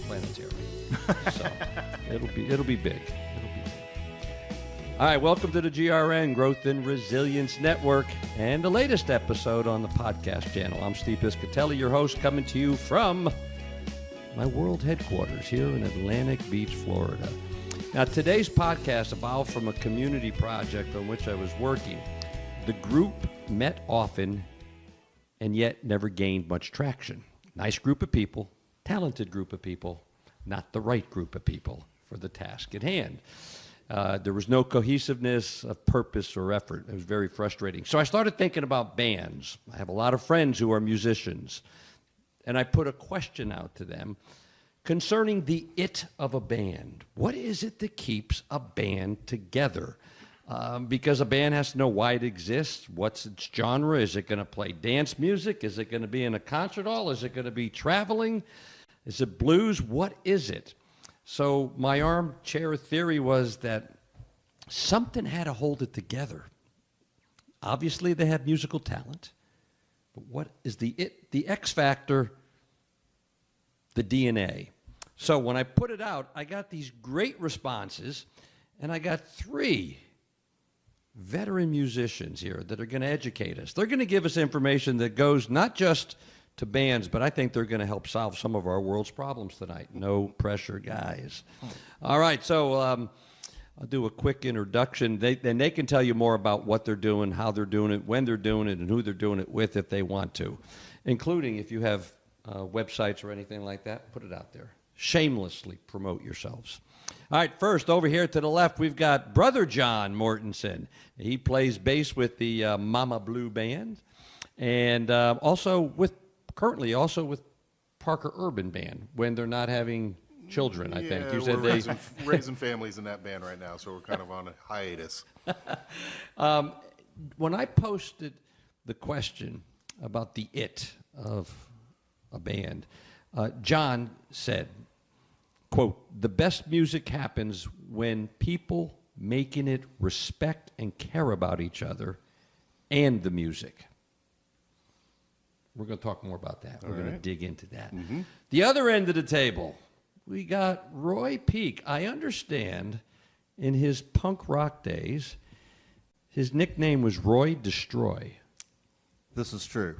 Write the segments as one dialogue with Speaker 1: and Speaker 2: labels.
Speaker 1: Planetary. So it'll be big. All right, welcome to the GRN, Growth and Resilience Network, and the latest episode on the podcast channel. I'm Steve Piscitelli, your host, coming to you from my world headquarters here in Atlantic Beach, Florida. Now, today's podcast evolved from a community project on which I was working. The group met often and yet never gained much traction. Nice group of people, talented group of people, not the right group of people for the task at hand. There was no cohesiveness of purpose or effort. It was very frustrating. So I started thinking about bands. I have a lot of friends who are musicians, and I put a question out to them concerning the it of a band. What is it that keeps a band together? Because a band has to know why it exists. What's its genre? Is it going to play dance music? Is it going to be in a concert hall? Is it going to be traveling? Is it blues? What is it? So my armchair theory was that something had to hold it together. Obviously, they have musical talent. But what is the X factor, the DNA? So when I put it out, I got these great responses, and I got 3 veteran musicians here that are going to educate us. They're going to give us information that goes not just to bands, but I think they're going to help solve some of our world's problems tonight. No pressure, guys. All right, so I'll do a quick introduction. Then they can tell you more about what they're doing, how they're doing it, when they're doing it, and who they're doing it with if they want to, including if you have websites or anything like that, put it out there. Shamelessly promote yourselves. All right, first, over here to the left, we've got Brother John Mortensen. He plays bass with the Mama Blue Band, and currently also with Parker Urban Band when they're not having children, I think. You said
Speaker 2: we're raising families in that band right now, so we're kind of on a hiatus.
Speaker 1: When I posted the question about the it of a band, John said, quote, "The best music happens when people making it respect and care about each other and the music." We're going to talk more about that. We're going to dig into that. Mm-hmm. The other end of the table, we got Roy Peak. I understand in his punk rock days, his nickname was Roy Destroy.
Speaker 3: This is true.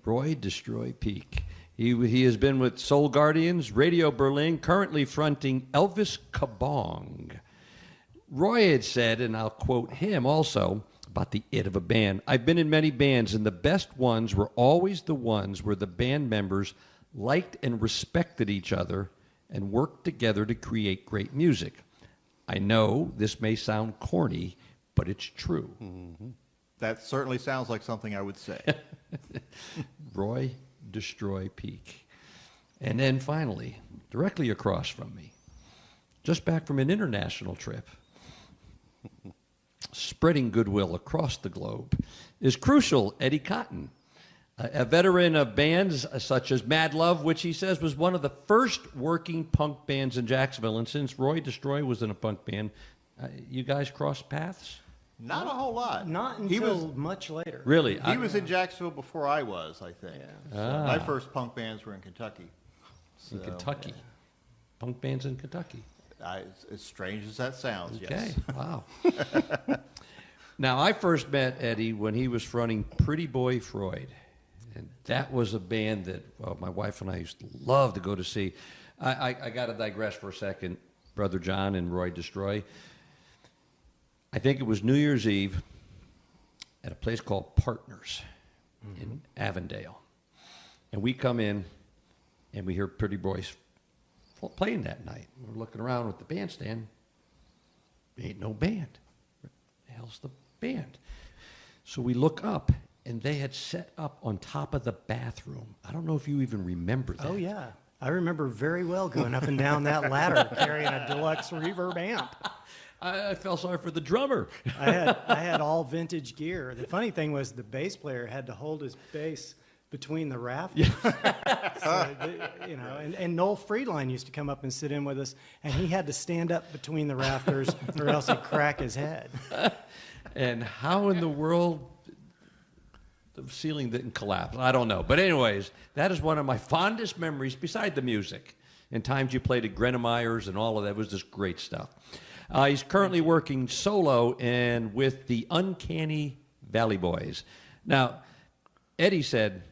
Speaker 1: Roy Destroy Peak. He has been with Soul Guardians, Radio Berlin, currently fronting Elvis Kabong. Roy had said, and I'll quote him also, about the it of a band. "I've been in many bands, and the best ones were always the ones where the band members liked and respected each other and worked together to create great music. I know this may sound corny, but it's true."
Speaker 3: Mm-hmm. That certainly sounds like something I would say.
Speaker 1: Roy Destroy Peak. And then finally, directly across from me, just back from an international trip, spreading goodwill across the globe, is Crucial Eddy Cotton, a veteran of bands such as Mad Love, which he says was one of the first working punk bands in Jacksonville. And since Roy Destroy was in a punk band, you guys crossed paths?
Speaker 3: Not a whole lot.
Speaker 4: Not until much later.
Speaker 1: Really?
Speaker 3: He was in Jacksonville before I was, I think.
Speaker 4: Yeah.
Speaker 3: So my first punk bands were in Kentucky.
Speaker 1: In Kentucky. Yeah. Punk bands in Kentucky.
Speaker 3: As strange as that sounds,
Speaker 1: okay.
Speaker 3: Yes.
Speaker 1: Wow. Now, I first met Eddie when he was fronting Pretty Boy Freud. And that was a band that my wife and I used to love to go to see. I got to digress for a second, Brother John and Roy Destroy. I think it was New Year's Eve at a place called Partners in Avondale. And we come in and we hear Pretty Boys playing that night. We're looking around with the bandstand. Ain't no band. Where the hell's the band? So we look up, and they had set up on top of the bathroom. I don't know if you even remember that.
Speaker 4: Oh, yeah. I remember very well going up and down that ladder carrying a deluxe reverb amp.
Speaker 1: I felt sorry for the drummer.
Speaker 4: I had all vintage gear. The funny thing was the bass player had to hold his bass between the rafters. And Noel Friedline used to come up and sit in with us, and he had to stand up between the rafters or else he'd crack his head.
Speaker 1: And how in the world the ceiling didn't collapse? I don't know. But anyways, that is one of my fondest memories, beside the music, and times you played at Grenemeyer's and all of that. It was just great stuff. He's currently working solo and with the Uncanny Valley Boys. Now, Eddie said,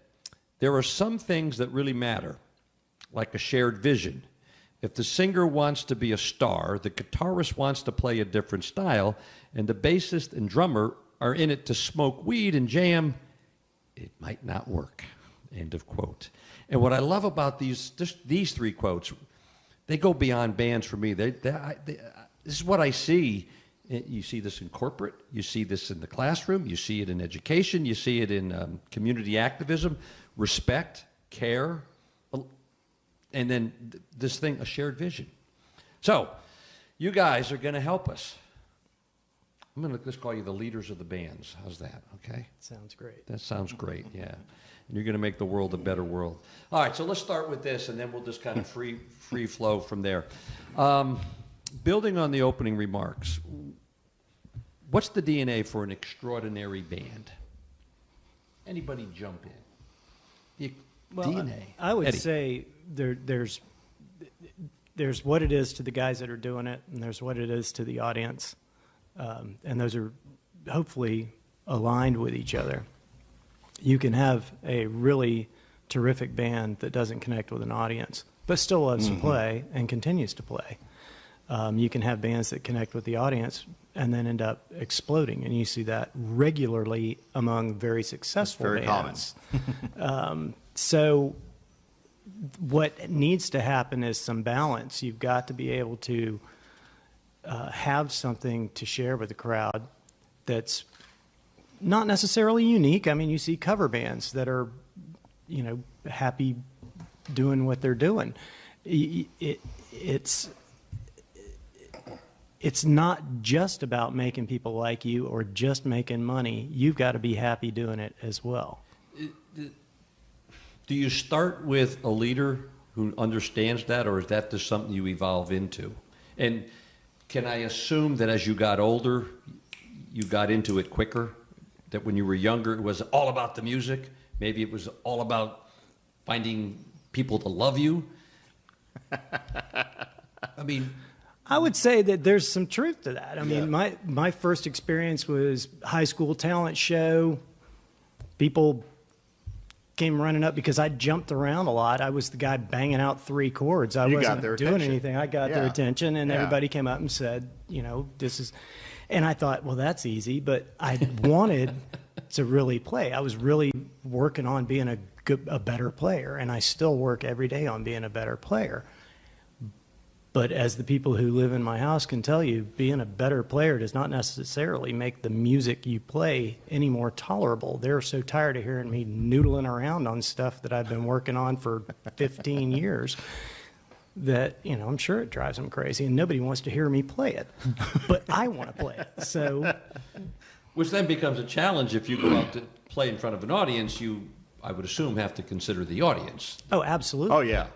Speaker 1: there are some things that really matter, like a shared vision. If the singer wants to be a star, the guitarist wants to play a different style, and the bassist and drummer are in it to smoke weed and jam, it might not work. End of quote. And what I love about these three quotes, they go beyond bands for me. This is what I see. You see this in corporate, you see this in the classroom, you see it in education, you see it in community activism, respect, care, and then this thing, a shared vision. So, you guys are going to help us. I'm going to just call you the leaders of the bands. How's that? Okay?
Speaker 4: Sounds great.
Speaker 1: That sounds great, yeah. And you're going to make the world a better world. All right, so let's start with this, and then we'll just kind of free flow from there. Building on the opening remarks, what's the DNA for an extraordinary band? Anybody jump in? DNA.
Speaker 4: I would
Speaker 1: Eddie.
Speaker 4: say there's what it is to the guys that are doing it, and there's what it is to the audience. And those are hopefully aligned with each other. You can have a really terrific band that doesn't connect with an audience, but still loves to play and continues to play. You can have bands that connect with the audience and then end up exploding, and you see that regularly among very successful bands. So what needs to happen is some balance. You've got to be able to have something to share with the crowd that's not necessarily unique. I mean, you see cover bands that are, happy doing what they're doing. It's not just about making people like you or just making money. You've got to be happy doing it as well.
Speaker 1: Do you start with a leader who understands that, or is that just something you evolve into? And can I assume that as you got older, you got into it quicker? That when you were younger, it was all about the music? Maybe it was all about finding people to love you? I mean,
Speaker 4: I would say that there's some truth to that. I mean, my first experience was high school talent show. People came running up because I jumped around a lot. I was the guy banging out 3 chords. I wasn't doing anything. I got their attention, and everybody came up and said, this is... And I thought, well, that's easy, but I wanted to really play. I was really working on being a better player, and I still work every day on being a better player. But as the people who live in my house can tell you, being a better player does not necessarily make the music you play any more tolerable. They're so tired of hearing me noodling around on stuff that I've been working on for 15 years that, I'm sure it drives them crazy, and nobody wants to hear me play it. But I want to play it. So,
Speaker 1: which then becomes a challenge if you go out to play in front of an audience. You, I would assume, have to consider the audience.
Speaker 4: Oh, absolutely.
Speaker 3: Oh, yeah.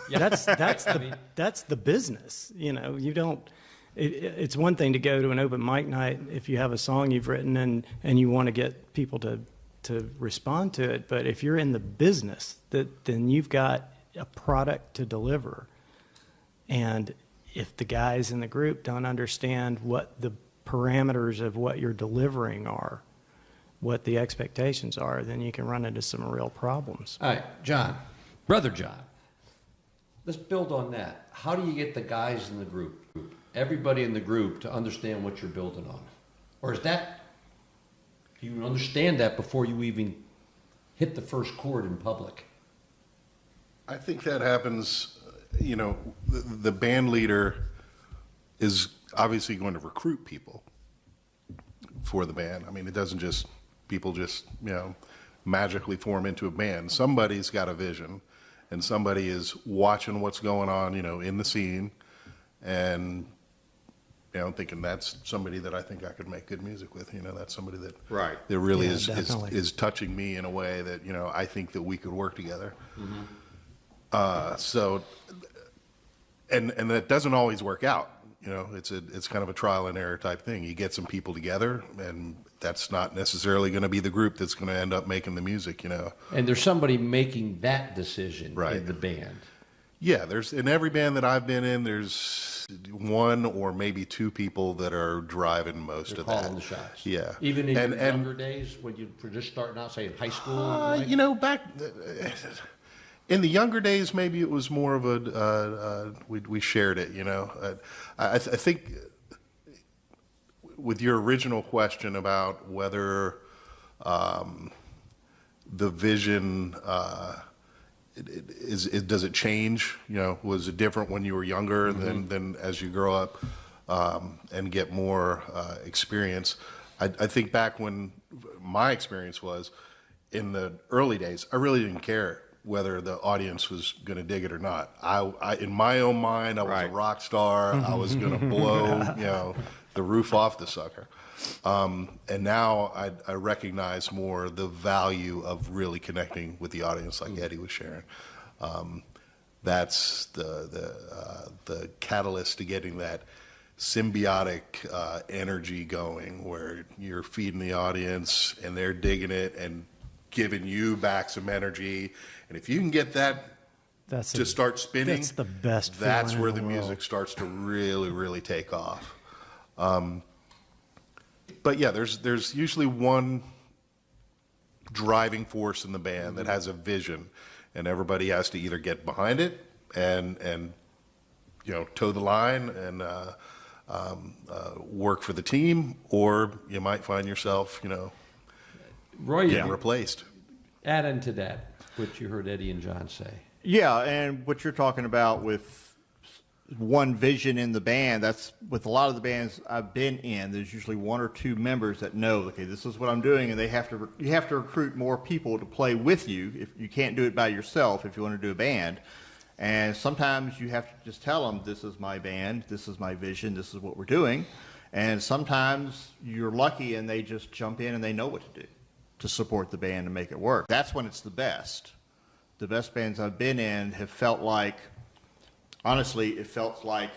Speaker 4: That's the business. You don't. It's one thing to go to an open mic night if you have a song you've written and you want to get people to respond to it. But if you're in the business, then you've got a product to deliver. And if the guys in the group don't understand what the parameters of what you're delivering are, what the expectations are, then you can run into some real problems.
Speaker 1: All right, John, Brother John. Let's build on that. How do you get the guys in the group, everybody in the group, to understand what you're building on? Or do you understand that before you even hit the first chord in public?
Speaker 2: I think that happens, the band leader is obviously going to recruit people for the band. I mean, it doesn't just, people just, magically form into a band. Somebody's got a vision. And somebody is watching what's going on, in the scene, and thinking that's somebody that I think I could make good music with. That's somebody that
Speaker 3: Right.
Speaker 2: that really
Speaker 4: Yeah,
Speaker 2: is
Speaker 4: definitely.
Speaker 2: touching me in a way that I think that we could work together. So, and that doesn't always work out. It's kind of a trial and error type thing. You get some people together, and that's not necessarily going to be the group that's going to end up making the music.
Speaker 1: And there's somebody making that decision
Speaker 2: Right.
Speaker 1: in the band.
Speaker 2: Yeah, there's in every band that I've been in, there's one or maybe two people that are driving most
Speaker 1: They're
Speaker 2: of that.
Speaker 1: calling the shots.
Speaker 2: Yeah,
Speaker 1: Even in
Speaker 2: and,
Speaker 1: your younger days when you were just starting out, say in high school. like-
Speaker 2: back in the younger days, maybe it was more of a we shared it. I think with your original question about whether the vision. Does it change? Was it different when you were younger than as you grow up and get more experience? I think back when my experience was in the early days, I really didn't care whether the audience was going to dig it or not. I in my own mind, I was
Speaker 3: Right.
Speaker 2: a rock star. I was going to blow the roof off the sucker. And now I recognize more the value of really connecting with the audience, like Eddie was sharing. That's the catalyst to getting that symbiotic energy going, where you're feeding the audience and they're digging it and giving you back some energy. And if you can get that to start spinning,
Speaker 4: that's the best
Speaker 2: That's
Speaker 4: feeling
Speaker 2: where
Speaker 4: in
Speaker 2: the
Speaker 4: the world.
Speaker 2: music starts to really, really take off. But yeah, there's usually one driving force in the band that has a vision, and everybody has to either get behind it and toe the line and work for the team, or you might find yourself
Speaker 1: Roy,
Speaker 2: getting replaced.
Speaker 1: add into that what you heard Eddie and John say.
Speaker 3: Yeah, and what you're talking about with one vision in the band, that's with a lot of the bands I've been in, there's usually one or two members that know, okay, this is what I'm doing, and you have to recruit more people to play with you. If you can't do it by yourself if you want to do a band. And sometimes you have to just tell them, this is my band, this is my vision, this is what we're doing. And sometimes you're lucky and they just jump in and they know what to do to support the band and make it work. That's when it's the best. The best bands I've been in have felt like, honestly, it felt like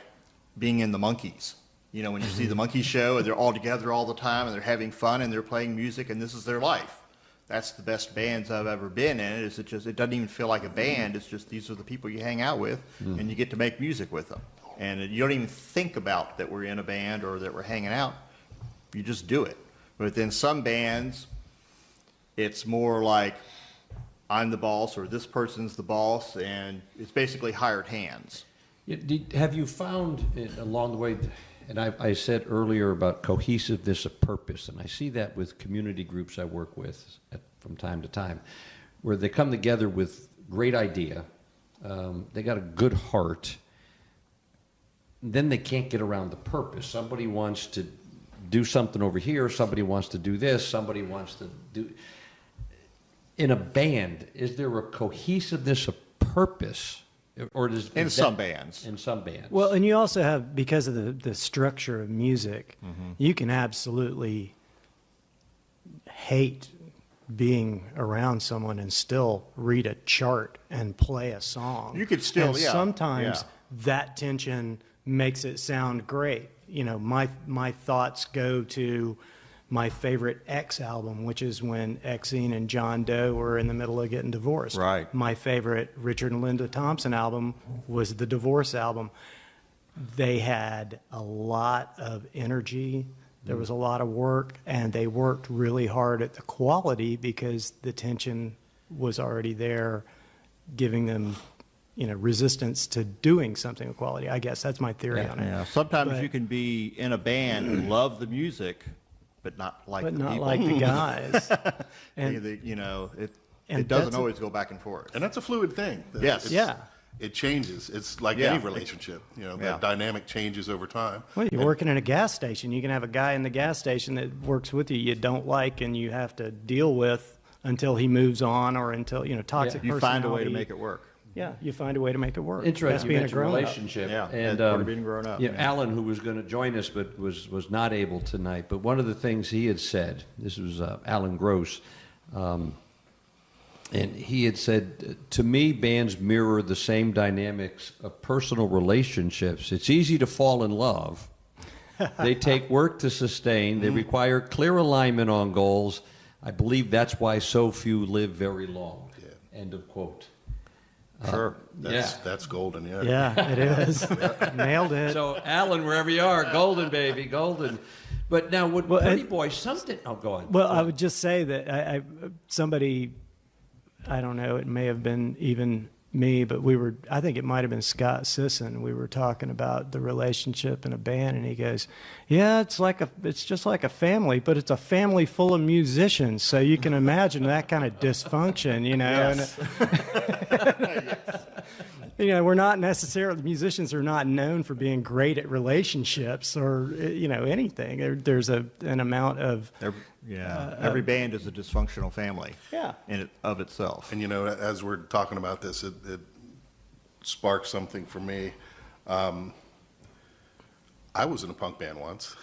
Speaker 3: being in the Monkees. When you see the Monkees show and they're all together all the time and they're having fun and they're playing music and this is their life. That's the best bands I've ever been in. It doesn't even feel like a band. It's just these are the people you hang out with and you get to make music with them. And you don't even think about that we're in a band or that we're hanging out. You just do it. But then some bands, it's more like I'm the boss or this person's the boss, and it's basically hired hands.
Speaker 1: Have you found along the way, and I said earlier about cohesiveness of purpose, and I see that with community groups I work with from time to time, where they come together with great idea, they got a good heart, then they can't get around the purpose. Somebody wants to do something over here, somebody wants to do this, somebody wants to do... In a band, is there a cohesiveness of purpose? Or
Speaker 3: In some bands.
Speaker 1: In some bands.
Speaker 4: Well, and you also have, because of the structure of music, you can absolutely hate being around someone and still read a chart and play a song.
Speaker 3: You could still,
Speaker 4: and
Speaker 3: yeah.
Speaker 4: sometimes
Speaker 3: Yeah.
Speaker 4: that tension makes it sound great. My thoughts go to my favorite X album, which is when Exene and John Doe were in the middle of getting divorced.
Speaker 3: Right.
Speaker 4: My favorite Richard and Linda Thompson album was the Divorce album. They had a lot of energy. There was a lot of work, and they worked really hard at the quality because the tension was already there, giving them, resistance to doing something with quality. I guess that's my theory on it.
Speaker 3: Yeah. Sometimes
Speaker 4: But-
Speaker 3: you can be in a band and love the music, but not like
Speaker 4: But
Speaker 3: the
Speaker 4: not
Speaker 3: people.
Speaker 4: like the guys.
Speaker 3: it
Speaker 4: and
Speaker 3: doesn't
Speaker 4: that's
Speaker 3: always go back and forth.
Speaker 2: And that's a fluid thing.
Speaker 3: Yes.
Speaker 4: Yeah.
Speaker 2: It changes. It's like
Speaker 3: Yeah.
Speaker 2: any relationship.
Speaker 3: Yeah.
Speaker 2: The dynamic changes over time.
Speaker 4: Well, you're working in a gas station. You can have a guy in the gas station that works with you don't like, and you have to deal with until he moves on or until, toxic
Speaker 3: You find a way to
Speaker 4: personality.
Speaker 3: make it work.
Speaker 4: Yeah, you find a way to make it work. That's
Speaker 1: Interesting. You
Speaker 4: being a
Speaker 1: mentioned
Speaker 4: grown-up.
Speaker 1: relationship.
Speaker 3: Yeah,
Speaker 1: And
Speaker 3: part of being grown up.
Speaker 1: Yeah, Alan, who was going to join us but was not able tonight. But one of the things he had said, this was Alan Gross, and he had said, to me, bands mirror the same dynamics of personal relationships. It's easy to fall in love. They take work to sustain. They require clear alignment on goals. I believe that's why so few live very long. Yeah. End of quote.
Speaker 3: Sure.
Speaker 2: That's golden, yeah.
Speaker 4: Yeah, it is. Nailed it.
Speaker 1: So, Alan, wherever you are, golden, baby, golden. But now, would Pretty Boy something... Oh, go on.
Speaker 4: Well, I would just say that somebody, I don't know, it may have been even me, but I think it might have been Scott Sisson. We were talking about the relationship in a band, and he goes, yeah, it's just like a family, but it's a family full of musicians, so you can imagine that kind of dysfunction, you know.
Speaker 3: Yes.
Speaker 4: You know, musicians are not known for being great at relationships or, you know, anything. There's an amount of...
Speaker 3: Every band is a dysfunctional family.
Speaker 4: Yeah.
Speaker 3: Of itself.
Speaker 2: And, you know, as we're talking about this, it sparked something for me. I was in a punk band once.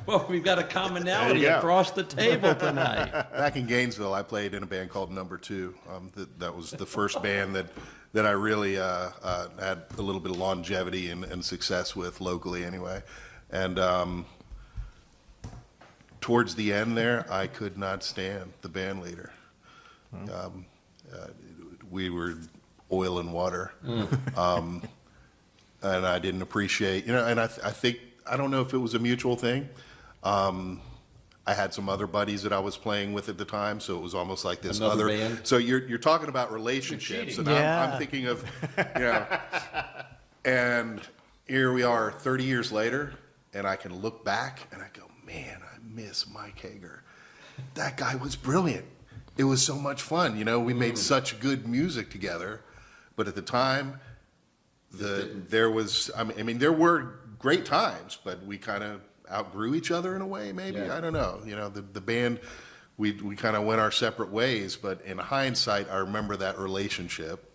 Speaker 1: Well, we've got a commonality across the table tonight.
Speaker 2: Back in Gainesville, I played in a band called Number Two. That was the first band that I really had a little bit of longevity and success with locally anyway. And towards the end there, I could not stand the band leader. We were oil and water. And I didn't appreciate, you know, and I think, I don't know if it was a mutual thing. I had some other buddies that I was playing with at the time, so it was almost like this
Speaker 1: Another
Speaker 2: other
Speaker 1: band?
Speaker 2: So you're talking about relationships, and
Speaker 4: Yeah.
Speaker 2: I'm thinking of, you know, and here we are 30 years later, and I can look back and I go, man, I miss Mike Hager. That guy was brilliant. It was so much fun, you know. We made such good music together, but at the time, there were great times, but we kind of outgrew each other in a way, maybe.
Speaker 1: Yeah.
Speaker 2: I don't know. You know, the band, we kind of went our separate ways, but in hindsight, I remember that relationship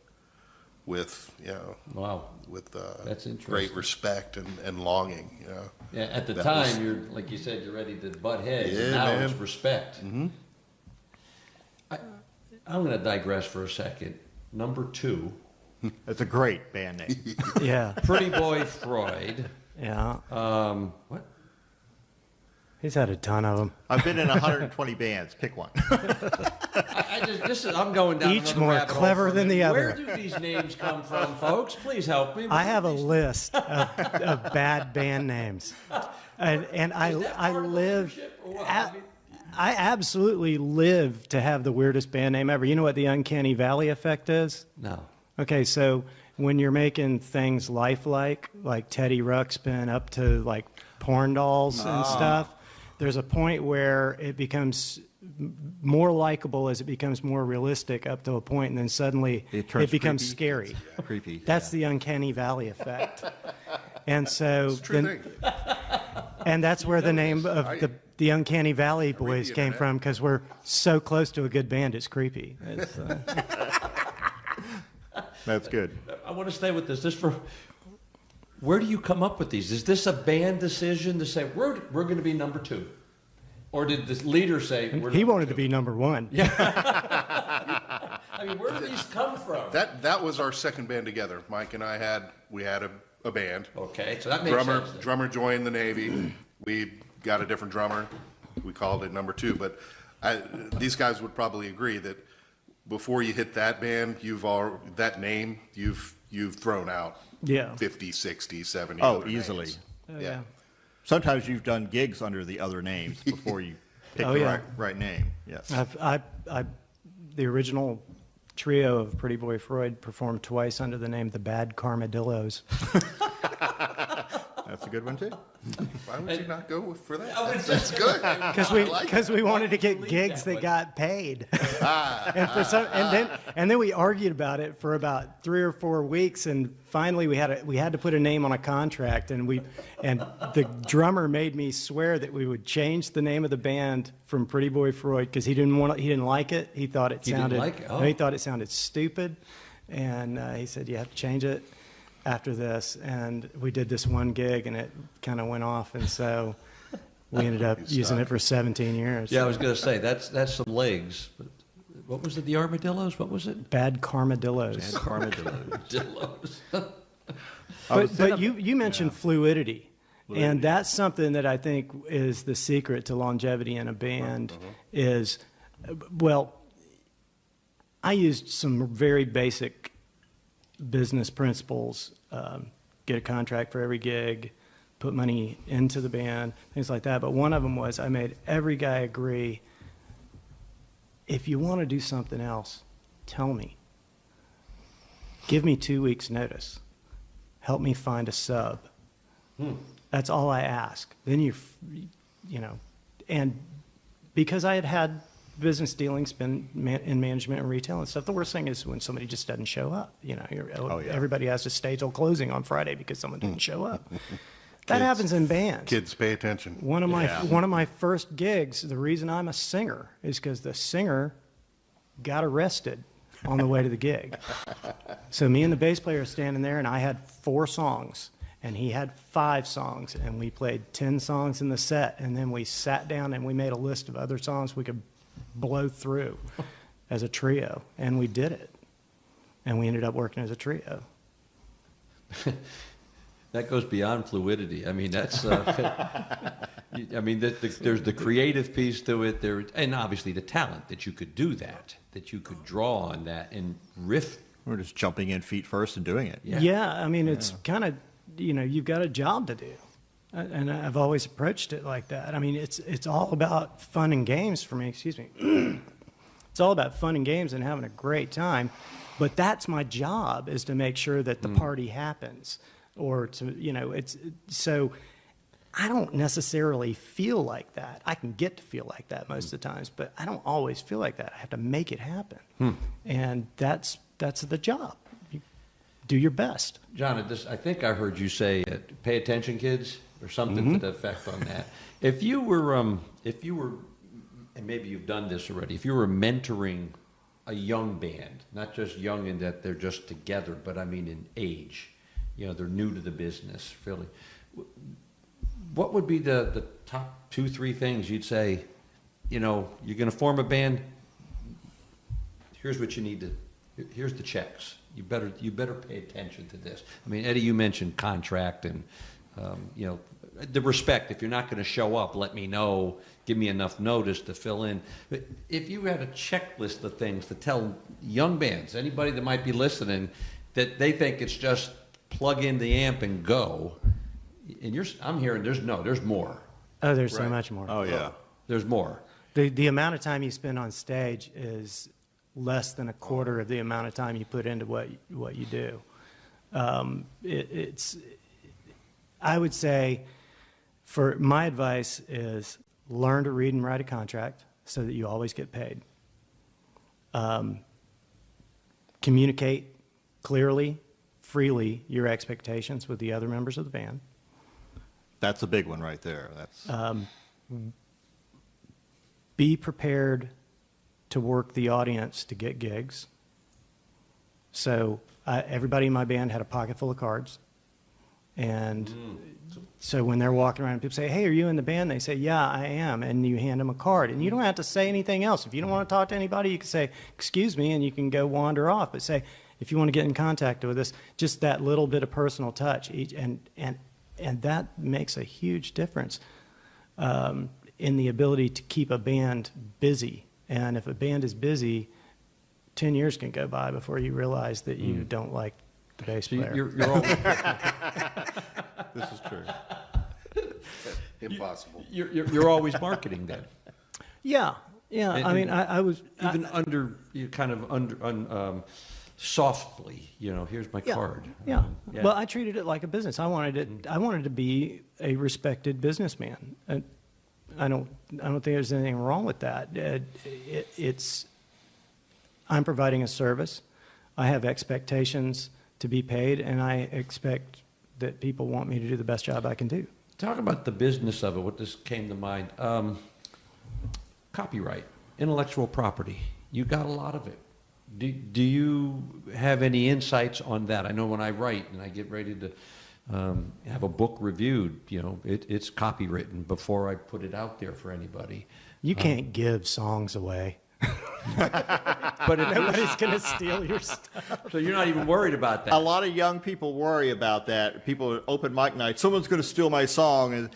Speaker 2: with, you know,
Speaker 1: Wow.
Speaker 2: with
Speaker 1: That's interesting.
Speaker 2: great respect and longing, you know.
Speaker 1: Yeah, at the
Speaker 2: That
Speaker 1: time,
Speaker 2: was-
Speaker 1: you're, like you said, you're ready to butt heads.
Speaker 2: Yeah,
Speaker 1: and now
Speaker 2: man.
Speaker 1: it's respect. Mm-hmm. I'm going to digress for a second. Number two,
Speaker 3: It's a great band name.
Speaker 4: Yeah.
Speaker 1: Pretty Boy Freud.
Speaker 4: Yeah.
Speaker 1: What?
Speaker 4: He's had a ton of them.
Speaker 3: I've been in 120 bands. Pick one.
Speaker 1: I'm going down
Speaker 4: Each
Speaker 1: another
Speaker 4: more
Speaker 1: rabbit hole
Speaker 4: clever
Speaker 1: from
Speaker 4: than
Speaker 1: it.
Speaker 4: the
Speaker 1: Where
Speaker 4: other.
Speaker 1: do these names come from, folks? Please help me.
Speaker 4: I have a list of bad band names, and I live.
Speaker 1: Partnership or what?
Speaker 4: I absolutely live to have the weirdest band name ever. You know what the Uncanny Valley effect is?
Speaker 1: No.
Speaker 4: Okay, so when you're making things lifelike, like Teddy Ruxpin up to like porn dolls and stuff, there's a point where it becomes more likable as it becomes more realistic up to a point, and then suddenly it
Speaker 3: turns
Speaker 4: becomes
Speaker 3: creepy.
Speaker 4: scary.
Speaker 3: Creepy.
Speaker 4: That's the Uncanny Valley effect. And so,
Speaker 2: True thing.
Speaker 4: and that's where the name of the Uncanny Valley Boys
Speaker 2: the
Speaker 4: came
Speaker 2: internet.
Speaker 4: from, because we're so close to a good band, it's creepy. It's,
Speaker 3: That's good.
Speaker 1: I want to stay with this. Where do you come up with these? Is this a band decision to say we're going to be number two, or did the leader say we're
Speaker 4: he
Speaker 1: number
Speaker 4: wanted
Speaker 1: two?
Speaker 4: to be number one.
Speaker 1: I mean, where do these come from?
Speaker 2: That was our second band together. Mike and I had a band.
Speaker 1: Okay, so that makes sense. then.
Speaker 2: Drummer joined the Navy. We got a different drummer. We called it number two. But these guys would probably agree that before you hit that band, you've thrown out
Speaker 4: Yeah.
Speaker 2: 50, 60, 70
Speaker 3: Oh,
Speaker 2: other
Speaker 3: easily.
Speaker 2: names.
Speaker 4: Yeah.
Speaker 3: Sometimes you've done gigs under the other names before you pick
Speaker 4: Oh,
Speaker 3: the
Speaker 4: yeah.
Speaker 3: right name. Yes.
Speaker 4: The original trio of Pretty Boy Freud performed twice under the name The Bad Carmadillos.
Speaker 3: That's a good one too.
Speaker 2: Why would you not go for that?
Speaker 1: I was
Speaker 2: That's
Speaker 1: just
Speaker 2: good.
Speaker 4: Because we wanted to get gigs that got paid, and then we argued about it for about 3 or 4 weeks, and finally we had to put a name on a contract, and the drummer made me swear that we would change the name of the band from Pretty Boy Freud because he didn't like it. He thought it
Speaker 1: He didn't
Speaker 4: sounded
Speaker 1: like it? Oh.
Speaker 4: no, he thought it sounded stupid. And he said, you have to change it after this. And we did this one gig, and it kind of went off. And so we ended up using it for 17 years.
Speaker 1: Yeah, I was going to say, that's some legs. But what was it, the armadillos? What was it?
Speaker 4: Bad Carmadillos.
Speaker 3: Bad Carmadillos.
Speaker 4: But you mentioned fluidity. And that's something that I think is the secret to longevity in a band is, well, I used some very basic business principles, get a contract for every gig, put money into the band, things like that. But one of them was I made every guy agree, if you want to do something else, tell me. Give me 2 weeks' notice. Help me find a sub. That's all I ask. Then you know, and because I had business dealings, been in management and retail and stuff, the worst thing is when somebody just doesn't show up. You know, everybody has to stay till closing on Friday because someone didn't show up. That happens in bands.
Speaker 2: Kids, pay attention.
Speaker 4: One of my first gigs, the reason I'm a singer is because the singer got arrested on the way to the gig. So me and the bass player are standing there, and I had 4 songs. And he had 5 songs, and we played 10 songs in the set, and then we sat down and we made a list of other songs we could blow through as a trio, and we did it. And we ended up working as a trio.
Speaker 1: That goes beyond fluidity. I mean, that's. I mean, there's the creative piece to it. And obviously the talent that you could do that you could draw on that and riff.
Speaker 3: We're just jumping in feet first and doing it.
Speaker 4: Yeah, I mean, it's kind of, you know, you've got a job to do. And I've always approached it like that. I mean, it's all about fun and games for me. Excuse me. It's all about fun and games and having a great time. But that's my job, is to make sure that the party happens. Or to, you know, so I don't necessarily feel like that. I can get to feel like that most of the times, but I don't always feel like that. I have to make it happen. And that's the job. You do your best.
Speaker 1: John, I think I heard you say, pay attention, kids, or something to the effect on that. If you were, and maybe you've done this already, if you were mentoring a young band, not just young in that they're just together, but I mean in age, you know, they're new to the business, really. What would be the top 2-3 things you'd say, you know, you're going to form a band, here's what you need to, here's the checks. You better pay attention to this. I mean, Eddie, you mentioned contract and, you know, the respect. If you're not going to show up, let me know. Give me enough notice to fill in. But if you had a checklist of things to tell young bands, anybody that might be listening, that they think it's just plug in the amp and go, and I'm hearing there's more.
Speaker 4: Oh, there's so much more.
Speaker 3: Oh, yeah. There's more.
Speaker 4: The amount of time you spend on stage is less than a quarter of the amount of time you put into what you do. I would say, for my advice is learn to read and write a contract so that you always get paid. Communicate clearly, freely your expectations with the other members of the band.
Speaker 3: That's a big one right there. That's
Speaker 4: be prepared to work the audience to get gigs. So everybody in my band had a pocket full of cards. And so when they're walking around and people say, hey, are you in the band? They say, yeah, I am. And you hand them a card. And you don't have to say anything else. If you don't want to talk to anybody, you can say, excuse me, and you can go wander off. But say, if you want to get in contact with us, just that little bit of personal touch. And that makes a huge difference in the ability to keep a band busy. And if a band is busy, 10 years can go by before you realize that you don't like the bass player.
Speaker 1: You're always,
Speaker 3: This is true.
Speaker 2: Impossible.
Speaker 1: you're always marketing then.
Speaker 4: Yeah.
Speaker 1: And,
Speaker 4: I mean, I was
Speaker 1: even softly, you know, here's my card.
Speaker 4: Yeah. Well, I treated it like a business. I wanted to be a respected businessman. I don't think there's anything wrong with that. I'm providing a service. I have expectations to be paid, and I expect that people want me to do the best job I can do.
Speaker 1: Talk about the business of it. What just came to mind? Copyright, intellectual property. You got a lot of it. Do you have any insights on that? I know when I write and I get ready to have a book reviewed, it's copywritten before I put it out there for anybody.
Speaker 4: You can't give songs away.
Speaker 1: But
Speaker 4: Nobody's going to steal your stuff.
Speaker 1: So you're not even worried about that.
Speaker 3: A lot of young people worry about that. People at open mic night, someone's going to steal my song, and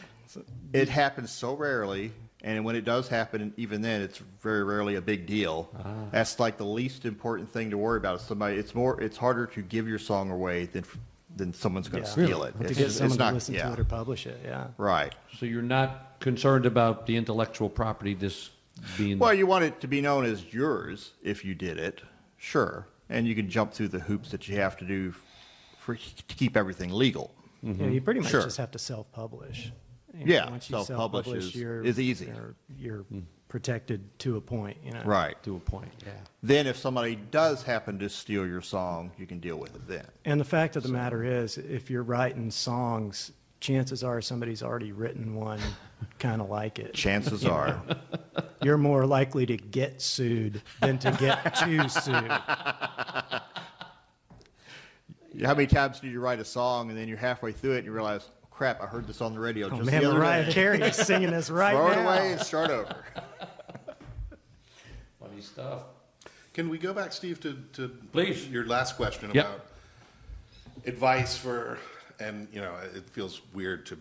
Speaker 3: it happens so rarely. And when it does happen, even then, it's very rarely a big deal. That's like the least important thing to worry about. It's harder to give your song away than someone's going to steal it.
Speaker 4: To get someone to listen to it or publish it, yeah.
Speaker 3: Right.
Speaker 1: So you're not concerned about the intellectual property being...
Speaker 3: Well, you want it to be known as yours if you did it, sure. And you can jump through the hoops that you have to do to keep everything legal.
Speaker 4: Yeah, you pretty much
Speaker 3: Sure.
Speaker 4: just have to self-publish.
Speaker 3: Once
Speaker 4: you
Speaker 3: self-publish is easy.
Speaker 4: You're protected to a point,
Speaker 3: Right.
Speaker 1: To a point, yeah.
Speaker 3: Then if somebody does happen to steal your song, you can deal with it then.
Speaker 4: And the fact of the matter is, if you're writing songs, chances are somebody's already written one kind of like it.
Speaker 3: Chances are.
Speaker 4: You're more likely to get sued than to get too sued.
Speaker 3: How many times do you write a song and then you're halfway through it and you realize, oh, crap, I heard this on the radio
Speaker 4: Oh
Speaker 3: just
Speaker 4: man,
Speaker 3: the other
Speaker 4: Mariah
Speaker 3: day.
Speaker 4: Carey is singing this right
Speaker 3: Throw
Speaker 4: now.
Speaker 3: it away and start over.
Speaker 1: Funny stuff.
Speaker 2: Can we go back, Steve, to
Speaker 1: Please.
Speaker 2: your last question
Speaker 1: Yep.
Speaker 2: about advice for, and it feels weird to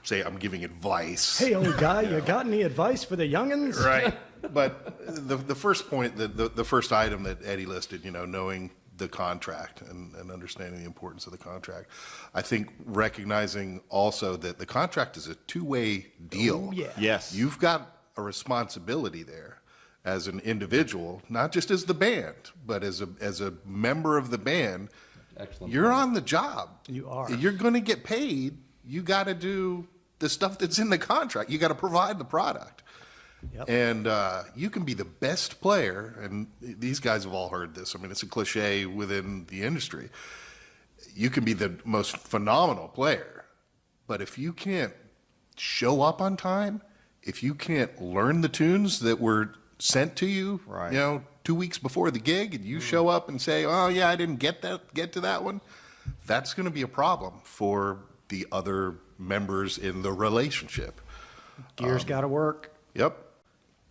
Speaker 2: say I'm giving advice.
Speaker 4: Hey, old guy, you got any advice for the youngins?
Speaker 2: Right. But the first point, the first item that Eddie listed, knowing the contract and understanding the importance of the contract. I think recognizing also that the contract is a two-way deal.
Speaker 4: Oh, yeah.
Speaker 3: Yes.
Speaker 2: You've got a responsibility there as an individual, not just as the band, but as a member of the band.
Speaker 1: Excellent.
Speaker 2: You're on the job.
Speaker 4: You are.
Speaker 2: You're going to get paid. You got to do the stuff that's in the contract. You got to provide the product.
Speaker 4: Yep.
Speaker 2: And you can be the best player, and these guys have all heard this. I mean, it's a cliche within the industry. You can be the most phenomenal player, but if you can't show up on time, if you can't learn the tunes that were sent to you,
Speaker 3: Right.
Speaker 2: 2 weeks before the gig, and you show up and say, "Oh yeah, I didn't get to that one," that's going to be a problem for the other members in the relationship.
Speaker 4: Gear's got to work.
Speaker 2: Yep.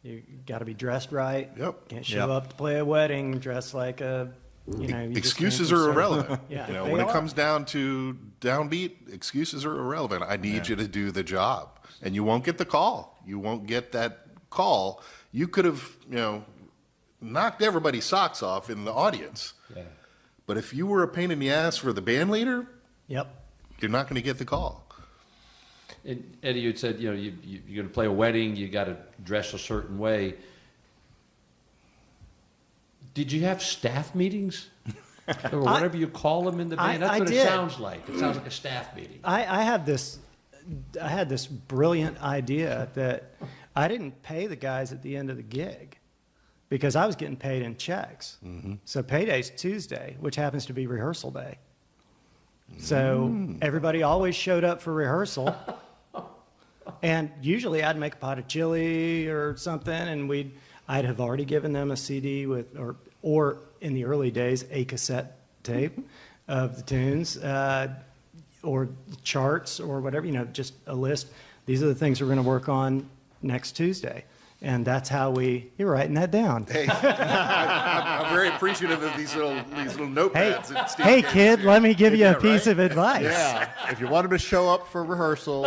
Speaker 4: You got to be dressed right.
Speaker 2: Yep.
Speaker 4: Can't show up to play a wedding dressed like a, you just
Speaker 2: Excuses
Speaker 4: came
Speaker 2: are
Speaker 4: from
Speaker 2: irrelevant.
Speaker 4: Yeah,
Speaker 2: when
Speaker 4: they
Speaker 2: it
Speaker 4: are.
Speaker 2: comes down to downbeat, excuses are irrelevant. I need you to do the job, and you won't get the call. You won't get that call. You could have, knocked everybody's socks off in the audience.
Speaker 1: Yeah.
Speaker 2: But if you were a pain in the ass for the band leader,
Speaker 4: Yep.
Speaker 2: you're not going to get the call.
Speaker 1: And Eddie, you had said, you're going to play a wedding, you got to dress a certain way. Did you have staff meetings? Or whatever you call them in the band? That's
Speaker 4: I
Speaker 1: what
Speaker 4: did.
Speaker 1: it sounds like. It sounds like a staff meeting.
Speaker 4: I had this brilliant idea that I didn't pay the guys at the end of the gig because I was getting paid in checks.
Speaker 2: Mm-hmm.
Speaker 4: So payday's Tuesday, which happens to be rehearsal day. So everybody always showed up for rehearsal. And usually I'd make a pot of chili or something, and I'd have already given them a CD or in the early days, a cassette tape of the tunes, or charts or whatever, just a list. These are the things we're going to work on next Tuesday. And that's how you're writing that down.
Speaker 2: Hey, I'm very appreciative of these little notepads. that Steve
Speaker 4: Hey
Speaker 2: gave us
Speaker 4: kid,
Speaker 2: here.
Speaker 4: let me give you a
Speaker 2: Yeah,
Speaker 4: piece
Speaker 2: right?
Speaker 4: of advice.
Speaker 3: Yeah. If you want them to show up for rehearsal,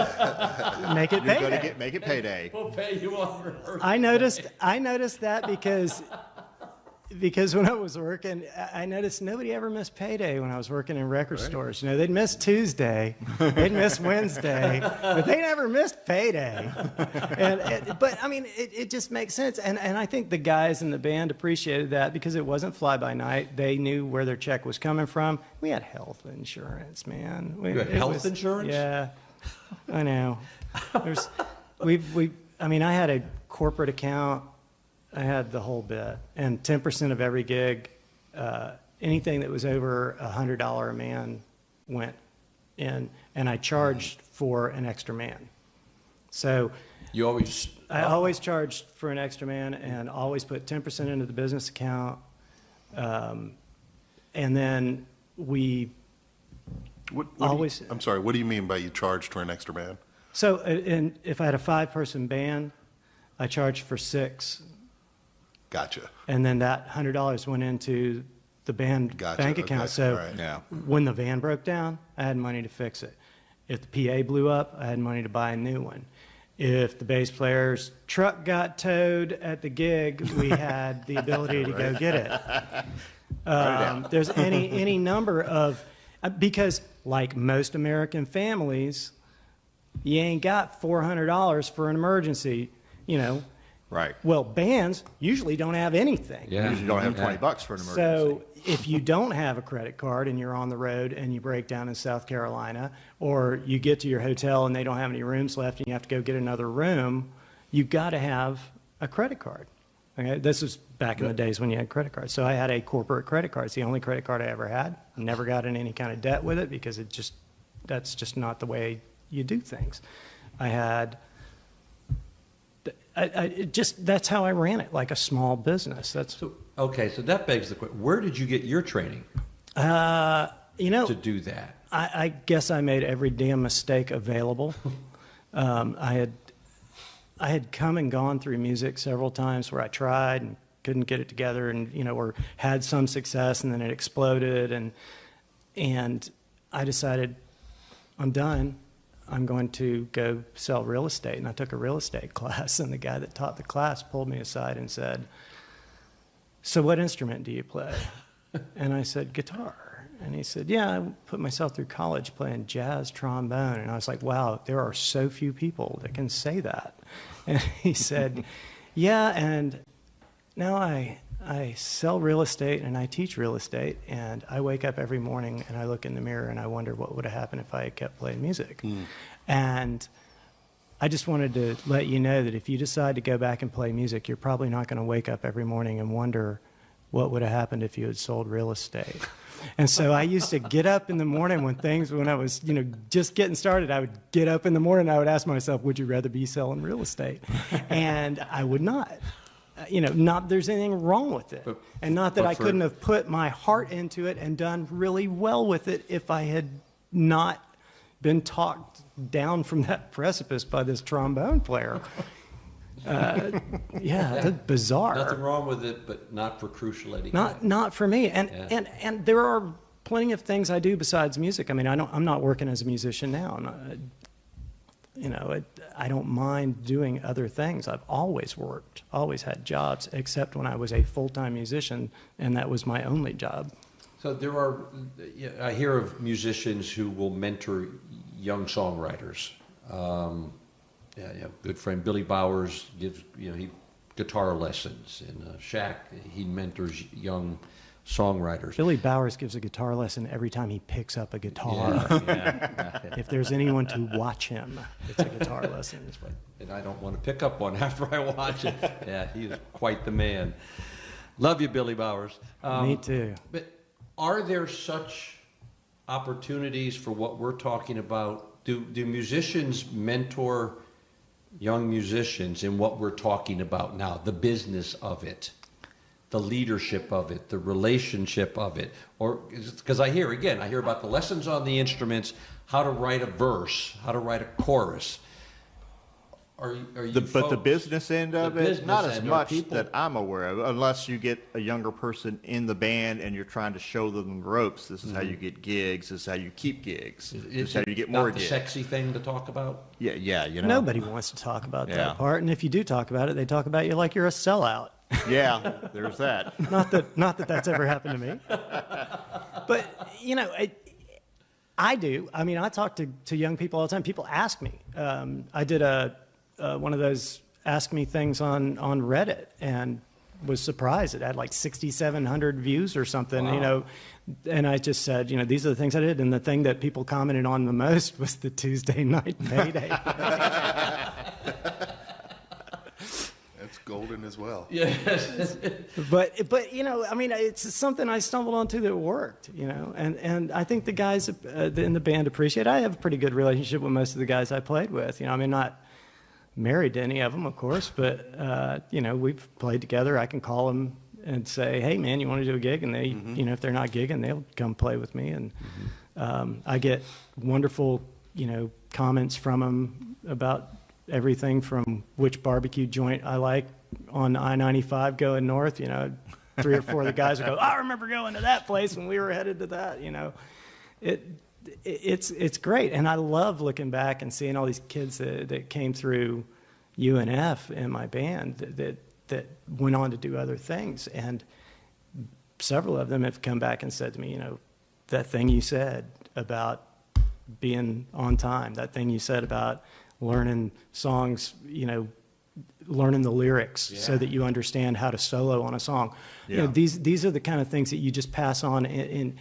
Speaker 4: Make it
Speaker 3: you're going
Speaker 4: payday.
Speaker 3: to make it payday.
Speaker 1: We'll pay you on rehearsal.
Speaker 4: I noticed that because when I was working, I noticed nobody ever missed payday when I was working in record stores. They'd miss Tuesday, they'd miss Wednesday, but they never missed payday. But I mean, it just makes sense. And I think the guys in the band appreciated that because it wasn't fly by night. They knew where their check was coming from. We had health insurance, man.
Speaker 1: You had health insurance?
Speaker 4: Yeah, I know. I had a corporate account. I had the whole bit, and 10% of every gig, anything that was over $100 a man went in, and I charged for an extra man. So
Speaker 1: You always...
Speaker 4: I always charged for an extra man and always put 10% into the business account. And then we always.
Speaker 2: I'm sorry. What do you mean by you charged for an extra band?
Speaker 4: So, and if I had a 5-person band, I charged for 6.
Speaker 2: Gotcha.
Speaker 4: And then that $100 went into the band bank account.
Speaker 2: Okay.
Speaker 4: So
Speaker 2: All right.
Speaker 4: when the van broke down, I had money to fix it. If the PA blew up, I had money to buy a new one. If the bass player's truck got towed at the gig, we had the ability to go get it. There's any number of, because like most American families, you ain't got $400 for an emergency,
Speaker 3: Right.
Speaker 4: Well, bands usually don't have anything.
Speaker 3: You usually don't have $20 for an emergency.
Speaker 4: So if you don't have a credit card and you're on the road and you break down in South Carolina, or you get to your hotel and they don't have any rooms left and you have to go get another room, you've got to have a credit card. Okay? This was back in the days when you had credit cards. So I had a corporate credit card. It's the only credit card I ever had. Never got in any kind of debt with it because that's just not the way you do things. That's how I ran it, like a small business.
Speaker 1: So that begs the question: where did you get your training? To do that,
Speaker 4: I guess I made every damn mistake available. I had come and gone through music several times where I tried and couldn't get it together, and or had some success and then it exploded, and I decided I'm done. I'm going to go sell real estate. And I took a real estate class, and the guy that taught the class pulled me aside and said, "So what instrument do you play?" And I said, "Guitar." And he said, "Yeah, I put myself through college playing jazz trombone." And I was like, wow, there are so few people that can say that. And he said, "Yeah, and now I sell real estate and I teach real estate, and I wake up every morning and I look in the mirror and I wonder what would have happened if I had kept playing music." And I just wanted to let you know that if you decide to go back and play music, you're probably not going to wake up every morning and wonder what would have happened if you had sold real estate. And so I used to get up in the morning when I was, just getting started, I would get up in the morning and I would ask myself, would you rather be selling real estate? And I would not. Not there's anything wrong with it. And not that I couldn't have put my heart into it and done really well with it if I had not been talked down from that precipice by this trombone player. That's bizarre.
Speaker 1: Nothing wrong with it, but not for Crucial Eddy.
Speaker 4: Not for me. And there are plenty of things I do besides music. I mean, I'm not working as a musician now. I don't mind doing other things. I've always worked, always had jobs, except when I was a full-time musician, and that was my only job.
Speaker 1: So I hear of musicians who will mentor young songwriters. Good friend Billy Bowers gives guitar lessons in Shaq. He mentors young songwriters.
Speaker 4: Billy Bowers gives a guitar lesson every time he picks up a guitar. If there's anyone to watch him, it's a guitar lesson.
Speaker 1: And I don't want to pick up one after I watch it. Yeah, he is quite the man. Love you, Billy Bowers.
Speaker 4: Me too.
Speaker 1: But are there such opportunities for what we're talking about? Do musicians mentor young musicians in what we're talking about now, the business of it, the leadership of it, the relationship of it? Or because I hear about the lessons on the instruments, how to write a verse, how to write a chorus.
Speaker 3: But the business end of it, not as much that I'm aware of, unless you get a younger person in the band and you're trying to show them the ropes. This is how you get gigs. This is how you keep gigs. This is how you get more gigs.
Speaker 1: Not the sexy thing to talk about?
Speaker 3: Yeah.
Speaker 4: Nobody wants to talk about that part, and if you do talk about it, they talk about you like you're a sellout.
Speaker 3: Yeah, there's that.
Speaker 4: Not that that's ever happened to me. But, I do. I mean, I talk to young people all the time. People ask me. I did one of those ask me things on Reddit and was surprised. It had like 6,700 views or something,
Speaker 1: Wow.
Speaker 4: And I just said, these are the things I did. And the thing that people commented on the most was the Tuesday night payday.
Speaker 2: That's golden as well.
Speaker 1: Yes.
Speaker 4: But it's something I stumbled onto that worked, and I think the guys in the band appreciate it. I have a pretty good relationship with most of the guys I played with. Not married to any of them, of course, but we've played together. I can call them and say, hey man, you want to do a gig? And they, you know, if they're not gigging, they'll come play with me. And I get wonderful, you know, comments from them about everything from which barbecue joint I like on I-95 going north. You know, 3 or 4 of the guys will go, I remember going to that place when we were headed to that. You know, it's great. And I love looking back and seeing all these kids that came through UNF in my band that went on to do other things. And several of them have come back and said to me, you know, that thing you said about being on time, that thing you said about learning songs, you know, learning the lyrics so that you understand how to solo on a song. You know, these are the kind of things that you just pass on. And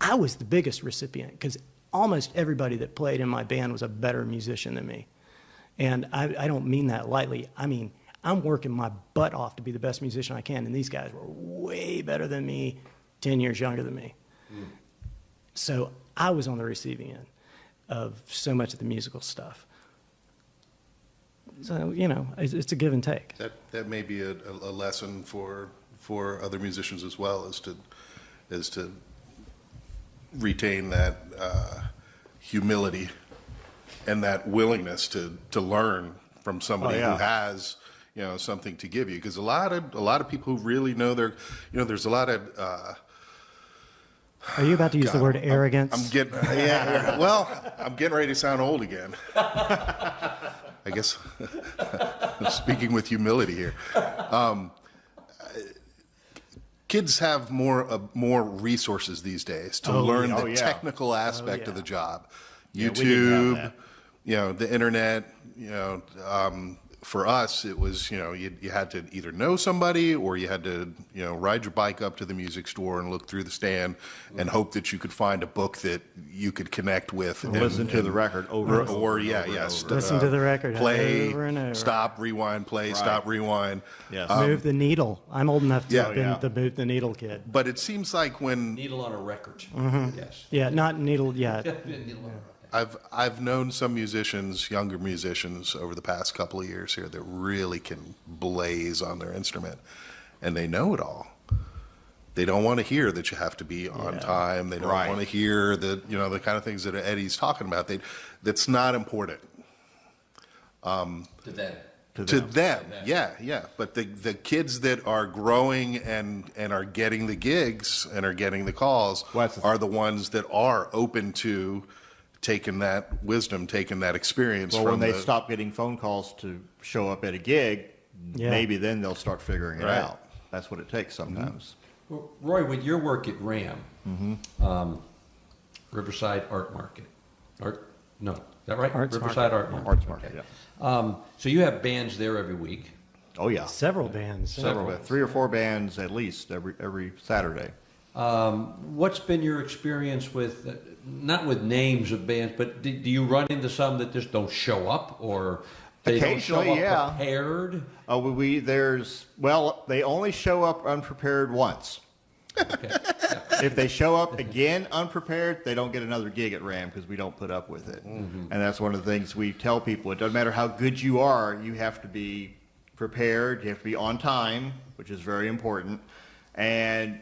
Speaker 4: I was the biggest recipient because almost everybody that played in my band was a better musician than me. And I don't mean that lightly. I mean, I'm working my butt off to be the best musician I can, and these guys were way better than me, 10 years younger than me. So I was on the receiving end of so much of the musical stuff. So, you know, it's a give and take.
Speaker 2: That may be a lesson for other musicians as well, is to retain that humility and that willingness to learn from somebody who has, you know, something to give you. Because a lot of people who really know their, you know, there's a lot of.
Speaker 4: Are you about to use the word arrogance?
Speaker 2: I'm getting I'm getting ready to sound old again. I guess I'm speaking with humility here. Kids have more resources these days to learn the technical aspect of the job. YouTube, you know, the internet, you know, for us, it was, you know, you had to either know somebody or you had to, you know, ride your bike up to the music store and look through the stand and hope that you could find a book that you could connect with. And
Speaker 3: listen to the record over
Speaker 4: listen to the record
Speaker 2: play,
Speaker 4: over and over.
Speaker 2: Stop, rewind, play, stop, rewind.
Speaker 3: Yes.
Speaker 4: Move the needle. I'm old enough to have been the move the needle kid.
Speaker 2: But it seems like when
Speaker 1: Needle on a record. Yes.
Speaker 4: Yeah, not needle yet.
Speaker 1: Needle on a record.
Speaker 2: I've known some musicians, younger musicians, over the past couple of years here that really can blaze on their instrument, and they know it all. They don't want to hear that you have to be on time. They don't want to hear that, you know, the kind of things that Eddie's talking about. That's not important.
Speaker 1: To them.
Speaker 2: To them, yeah. But the kids that are growing and are getting the gigs and are getting the calls are the ones that are open to taking that wisdom, taking that experience.
Speaker 3: Well, when they stop getting phone calls to show up at a gig, maybe then they'll start figuring it out. That's what it takes sometimes.
Speaker 1: Well, Roy, with your work at RAM, Riverside Art Market, is that right? Riverside Art Market.
Speaker 3: Arts Market, yeah.
Speaker 1: So you have bands there every week.
Speaker 3: Oh yeah,
Speaker 4: Several bands.
Speaker 3: 3 or 4 bands at least every Saturday.
Speaker 1: What's been your experience with, not with names of bands, but do you run into some that just don't show up, or they don't show up prepared?
Speaker 3: They only show up unprepared once.
Speaker 1: Okay. Yeah.
Speaker 3: If they show up again unprepared, they don't get another gig at RAM because we don't put up with it. And that's one of the things we tell people. It doesn't matter how good you are, you have to be prepared, you have to be on time, which is very important, and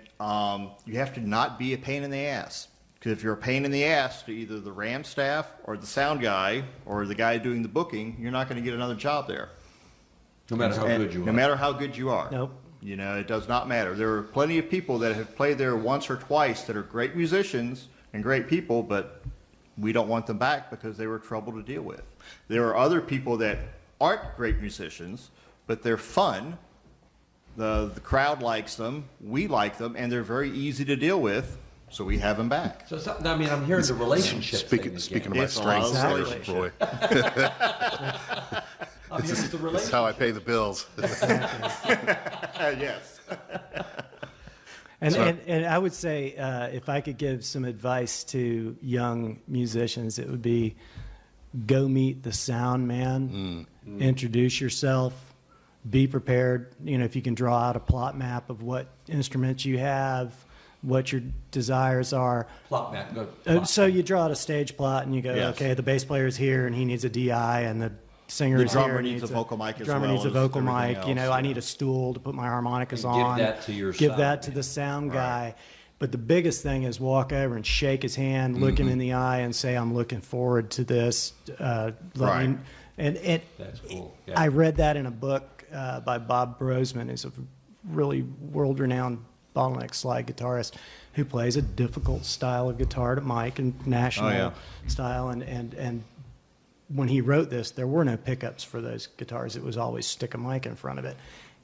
Speaker 3: you have to not be a pain in the ass. Because if you're a pain in the ass to either the RAM staff or the sound guy or the guy doing the booking, you're not going to get another job there.
Speaker 1: No matter how good you are.
Speaker 3: No matter how good you are.
Speaker 4: Nope.
Speaker 3: You know, it does not matter. There are plenty of people that have played there once or twice that are great musicians and great people, but we don't want them back because they were trouble to deal with. There are other people that aren't great musicians, but they're fun. The crowd likes them, we like them, and they're very easy to deal with, so we have them back.
Speaker 1: So I mean, I'm hearing the relationship
Speaker 2: Speaking of my strengths, Roy.
Speaker 1: I'm hearing the relationship.
Speaker 2: That's how I pay the bills.
Speaker 3: Yes.
Speaker 4: And I would say if I could give some advice to young musicians, it would be go meet the sound man, introduce yourself, be prepared. You know, if you can draw out a plot map of what instruments you have, what your desires are.
Speaker 1: Plot map.
Speaker 4: So you draw out a stage plot and you go, okay, the bass player's here and he needs a DI and the singer
Speaker 3: The
Speaker 4: is
Speaker 3: drummer
Speaker 4: here,
Speaker 3: needs a vocal mic as
Speaker 4: drummer
Speaker 3: well
Speaker 4: needs a
Speaker 3: as
Speaker 4: vocal
Speaker 3: everything
Speaker 4: mic. You know,
Speaker 3: else,
Speaker 4: I
Speaker 3: yeah.
Speaker 4: need a stool to put my harmonicas
Speaker 1: And give
Speaker 4: on.
Speaker 1: that to your
Speaker 4: Give
Speaker 1: sound
Speaker 4: that to
Speaker 1: man.
Speaker 4: the sound guy. But the biggest thing is walk over and shake his hand, look him in the eye, and say, "I'm looking forward to this."
Speaker 3: Right.
Speaker 4: And it.
Speaker 1: That's cool. Yeah.
Speaker 4: I read that in a book by Bob Brosman, who's a really world-renowned bottleneck slide guitarist who plays a difficult style of guitar to mic and national style. And when he wrote this, there were no pickups for those guitars. It was always stick a mic in front of it.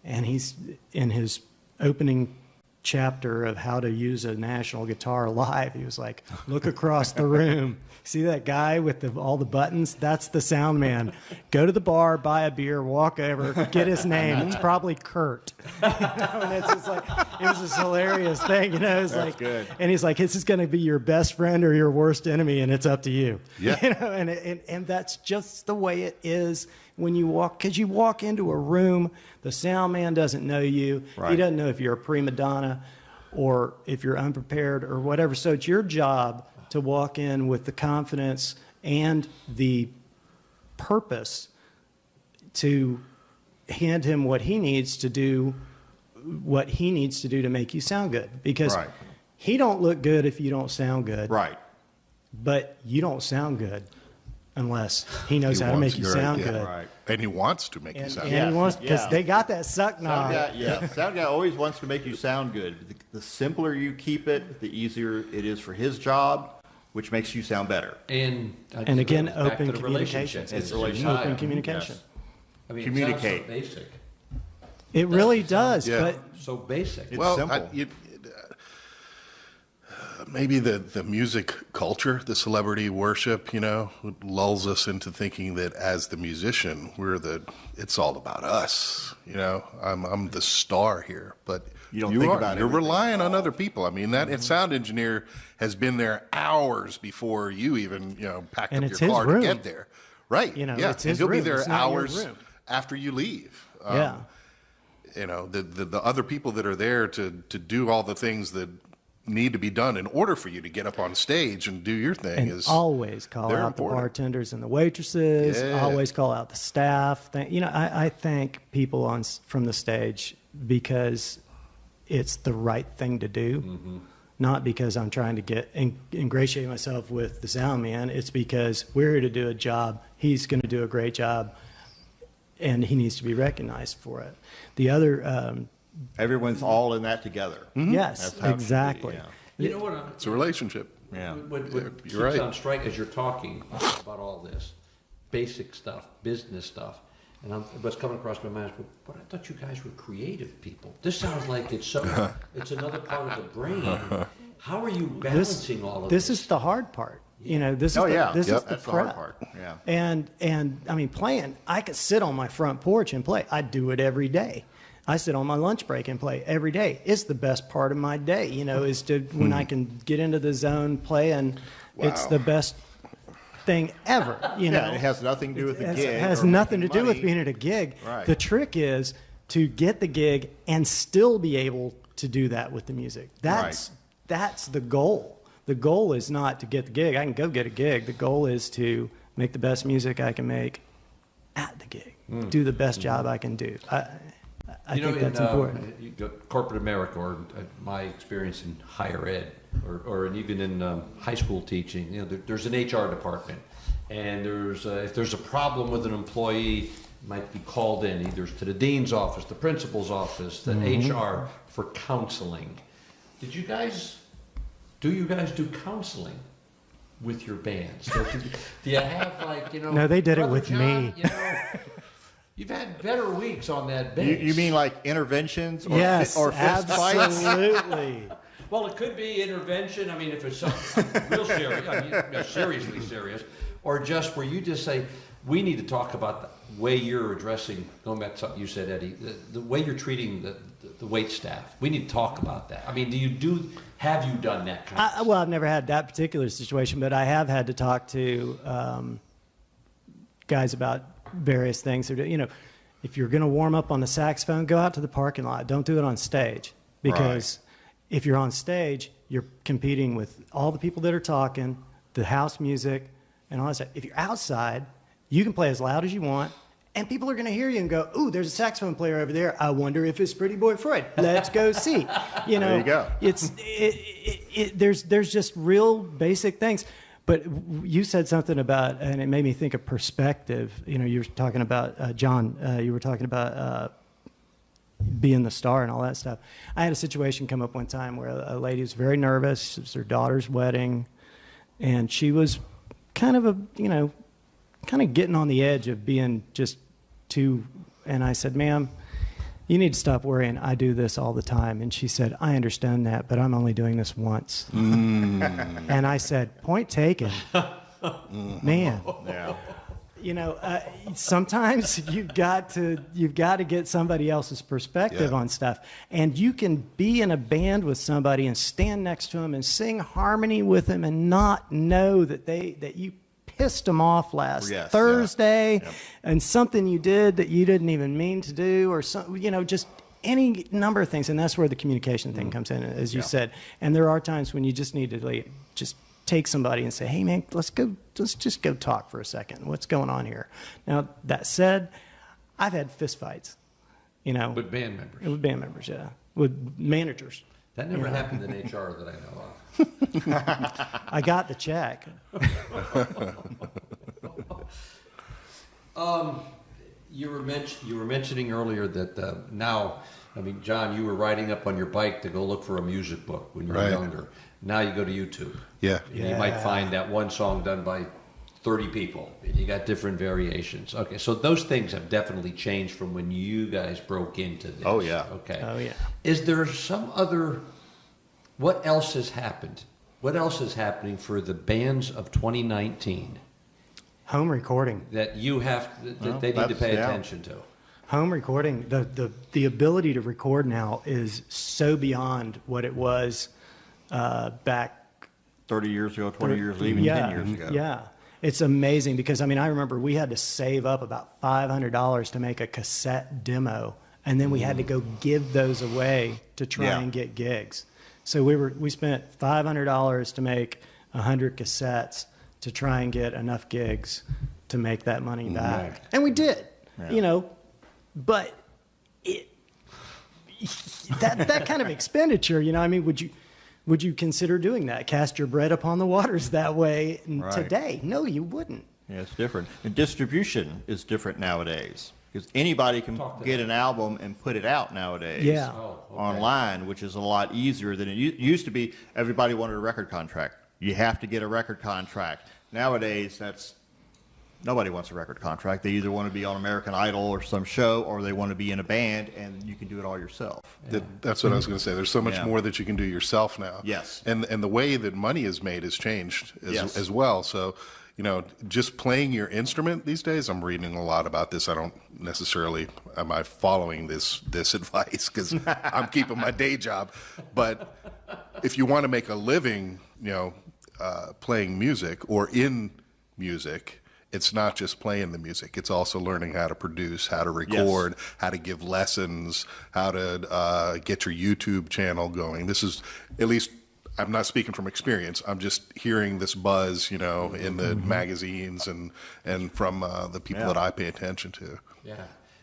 Speaker 4: And he's in his opening chapter of how to use a national guitar live. He was like, look across the room. See that guy with all the buttons? That's the sound man. Go to the bar, buy a beer, walk over, get his name. It's probably Kurt. And it's just like, it was this hilarious thing, It's
Speaker 3: That's
Speaker 4: like,
Speaker 3: good.
Speaker 4: and he's like, this is going to be your best friend or your worst enemy, and it's up to you.
Speaker 2: Yeah.
Speaker 4: And that's just the way it is when you walk, because you walk into a room, the sound man doesn't know you.
Speaker 3: Right.
Speaker 4: He doesn't know if you're a prima donna or if you're unprepared or whatever. So it's your job to walk in with the confidence and the purpose to hand him what he needs to do to make you sound good. Because
Speaker 3: Right.
Speaker 4: he don't look good if you don't sound good.
Speaker 3: Right.
Speaker 4: But you don't sound good unless he knows how to make you sound good.
Speaker 3: Right.
Speaker 2: And he wants to make you
Speaker 4: And,
Speaker 2: sound
Speaker 4: and
Speaker 2: good.
Speaker 3: Yes,
Speaker 4: he wants, because
Speaker 3: yeah.
Speaker 4: they got that suck
Speaker 3: Sound
Speaker 4: knob.
Speaker 3: guy, sound guy always wants to make you sound good. The simpler you keep it, the easier it is for his job, which makes you sound better.
Speaker 1: And
Speaker 4: And again,
Speaker 1: back
Speaker 4: open
Speaker 1: to the
Speaker 4: communication.
Speaker 1: relationship.
Speaker 3: It's
Speaker 1: relationship.
Speaker 4: Open communication.
Speaker 3: Yes.
Speaker 1: I mean,
Speaker 3: Communicate.
Speaker 1: It sounds so basic.
Speaker 4: It really does.
Speaker 2: Yeah.
Speaker 4: But
Speaker 1: So basic.
Speaker 3: It's
Speaker 2: Well,
Speaker 3: simple.
Speaker 2: maybe the music culture, the celebrity worship, lulls us into thinking that as the musician, it's all about us. I'm the star here, but
Speaker 3: You don't think about
Speaker 2: You're
Speaker 3: everything.
Speaker 2: relying on other people. I mean, that sound engineer has been there hours before you even, packed
Speaker 4: And
Speaker 2: up
Speaker 4: it's
Speaker 2: your
Speaker 4: his
Speaker 2: car
Speaker 4: room.
Speaker 2: to get there. Right.
Speaker 4: You know,
Speaker 2: yeah.
Speaker 4: it's
Speaker 2: And
Speaker 4: his
Speaker 2: he'll be
Speaker 4: room.
Speaker 2: there
Speaker 4: It's not your
Speaker 2: hours
Speaker 4: room.
Speaker 2: after you leave.
Speaker 4: yeah.
Speaker 2: The other people that are there to do all the things that need to be done in order for you to get up on stage and do your thing
Speaker 4: And
Speaker 2: is
Speaker 4: always call
Speaker 2: they're
Speaker 4: out
Speaker 2: important.
Speaker 4: the bartenders and the waitresses.
Speaker 2: Yeah.
Speaker 4: Always call out the staff. I thank people from the stage because it's the right thing to do.
Speaker 2: Mm-hmm.
Speaker 4: Not because I'm trying to ingratiate myself with the sound man. It's because we're here to do a job. He's going to do a great job, and he needs to be recognized for it. The other,
Speaker 3: Everyone's all in that together.
Speaker 4: yes,
Speaker 3: That's how it should be,
Speaker 4: exactly.
Speaker 3: yeah.
Speaker 1: You know what?
Speaker 2: it's a relationship.
Speaker 3: Yeah.
Speaker 1: What
Speaker 2: You're
Speaker 1: keeps
Speaker 2: right.
Speaker 1: on strike as you're talking about all this basic stuff, business stuff, and what's coming across my mind is, but I thought you guys were creative people. This sounds like it's another part of the brain. How are you balancing all of this?
Speaker 4: This is the hard part. This is
Speaker 3: Oh,
Speaker 4: the,
Speaker 3: yeah.
Speaker 4: this
Speaker 3: Yep.
Speaker 4: is the
Speaker 3: That's the
Speaker 4: prep.
Speaker 3: hard part. Yeah.
Speaker 4: And I mean, playing, I could sit on my front porch and play. I do it every day. I sit on my lunch break and play every day. It's the best part of my day, is to when I can get into the zone, play, and it's
Speaker 2: Wow.
Speaker 4: the best thing ever.
Speaker 3: Yeah, it has nothing to do with the gig.
Speaker 4: It has
Speaker 3: or
Speaker 4: nothing to
Speaker 3: making
Speaker 4: do with
Speaker 3: money.
Speaker 4: being at a gig.
Speaker 3: Right.
Speaker 4: The trick is to get the gig and still be able to do that with the music. That's the goal. The goal is not to get the gig. I can go get a gig. The goal is to make the best music I can make at the gig. Do the best job I can do. I think that's important.
Speaker 1: You go corporate America, or my experience in higher ed, or even in high school teaching, there's an HR department, and if there's a problem with an employee, it might be called in either to the dean's office, the principal's office, the HR for counseling. Do you guys do counseling with your bands? Do you have
Speaker 4: No, they did it
Speaker 1: Brother
Speaker 4: with
Speaker 1: John,
Speaker 4: me.
Speaker 1: You've had better weeks on that bass.
Speaker 3: You mean like interventions or,
Speaker 4: Yes,
Speaker 3: or fist fights?
Speaker 4: absolutely.
Speaker 1: Well, it could be intervention. I mean, if it's something real serious, seriously serious, or just where you just say, we need to talk about the way you're addressing, going back to something you said, Eddie, the way you're treating the wait staff. We need to talk about that. I mean, have you done that kind of stuff?
Speaker 4: Well, I've never had that particular situation, but I have had to talk to guys about various things. If you're going to warm up on the saxophone, go out to the parking lot. Don't do it on stage, because if you're on stage, you're competing with all the people that are talking, the house music, and all that stuff. If you're outside You can play as loud as you want, and people are going to hear you and go, "Ooh, there's a saxophone player over there. I wonder if it's Pretty Boy Floyd. Let's go see." You know,
Speaker 3: There you go.
Speaker 4: There's just real basic things. But you said something about, and it made me think of perspective. You know, you were talking about John. You were talking about being the star and all that stuff. I had a situation come up one time where a lady was very nervous. It was her daughter's wedding, and she was kind of getting on the edge of being just too. And I said, "Ma'am, you need to stop worrying. I do this all the time." And she said, "I understand that, but I'm only doing this once." And I said, "Point taken." Man.
Speaker 3: Yeah.
Speaker 4: You know, sometimes you've got to get somebody else's perspective on stuff, and you can be in a band with somebody and stand next to them and sing harmony with them and not know that you pissed them off last Thursday, and something you did that you didn't even mean to do, or some, you know, just any number of things, and that's where the communication thing comes in, as you said. And there are times when you just need to like, just take somebody and say, "Hey man, let's just go talk for a second. What's going on here?" Now, that said, I've had fist fights, you know.
Speaker 1: With band members.
Speaker 4: With band members, yeah. With managers.
Speaker 1: That never happened in HR that I know of.
Speaker 4: I got the check.
Speaker 1: You were mentioning earlier that now, I mean, John, you were riding up on your bike to go look for a music book when you were younger. Now you go to YouTube.
Speaker 2: Yeah.
Speaker 1: And you might find that one song done by 30 people. And you got different variations. Okay, so those things have definitely changed from when you guys broke into this.
Speaker 3: Oh, yeah.
Speaker 1: Okay.
Speaker 4: Oh, yeah.
Speaker 1: Is there some other... What else has happened? What else is happening for the bands of 2019
Speaker 4: Home recording.
Speaker 1: that you have that they need to pay attention to?
Speaker 4: Home recording. The ability to record now is so beyond what it was back
Speaker 3: 30 years ago, 20 years ago, even 10 years ago.
Speaker 4: Yeah. It's amazing because, I mean, I remember we had to save up about $500 to make a cassette demo, and then we had to go give those away to try and get gigs. So we spent $500 to make 100 cassettes to try and get enough gigs to make that money back.
Speaker 1: Right.
Speaker 4: And we did, you know, but that kind of expenditure, you know, I mean, would you consider doing that? Cast your bread upon the waters that way today? No, you wouldn't.
Speaker 3: Yeah, it's different. And distribution is different nowadays because anybody can get an album and put it out nowadays online, which is a lot easier than it used to be. Everybody wanted a record contract. You have to get a record contract. Nowadays, nobody wants a record contract. They either want to be on American Idol or some show, or they want to be in a band, and you can do it all yourself.
Speaker 2: That's what I was going to say. There's so much more that you can do yourself now.
Speaker 3: Yes.
Speaker 2: And the way that money is made has changed as well. So, you know, just playing your instrument these days, I'm reading a lot about this. I don't necessarily, am I following this advice because I'm keeping my day job. But if you want to make a living, you know, playing music or in music, it's not just playing the music. It's also learning how to produce, how to record, how to give lessons, how to get your YouTube channel going. This is, at least, I'm not speaking from experience. I'm just hearing this buzz, you know, in the magazines and from the people that I pay attention to.
Speaker 1: Yeah.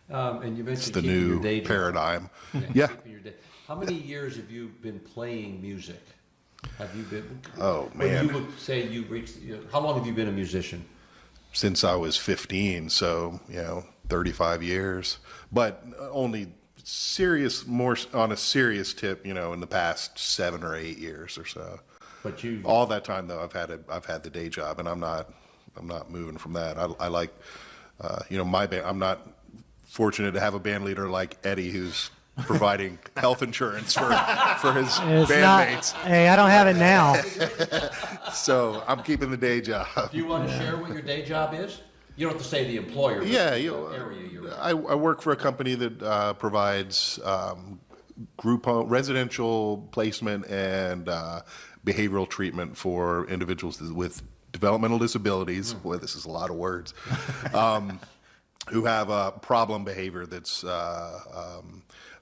Speaker 1: And you mentioned
Speaker 2: It's the
Speaker 1: keeping
Speaker 2: new
Speaker 1: your day job.
Speaker 2: paradigm.
Speaker 1: Keeping your day. How many years have you been playing music? Have you been?
Speaker 2: Oh, man.
Speaker 1: You would say you reached. How long have you been a musician?
Speaker 2: Since I was 15, so, you know, 35 years. But only more on a serious tip, you know, in the past 7 or 8 years or so.
Speaker 1: But you
Speaker 2: all that time though, I've had the day job, and I'm not moving from that. I like, you know, my band. I'm not fortunate to have a band leader like Eddie who's providing health insurance for his bandmates.
Speaker 4: Hey, I don't have it now.
Speaker 2: So I'm keeping the day job.
Speaker 1: Do you want to share what your day job is? You don't have to say the employer. But
Speaker 2: Yeah,
Speaker 1: the
Speaker 2: area
Speaker 1: you're in.
Speaker 2: I work for a company that provides group home, residential placement and behavioral treatment for individuals with developmental disabilities. Boy, this is a lot of words. Who have a problem behavior that's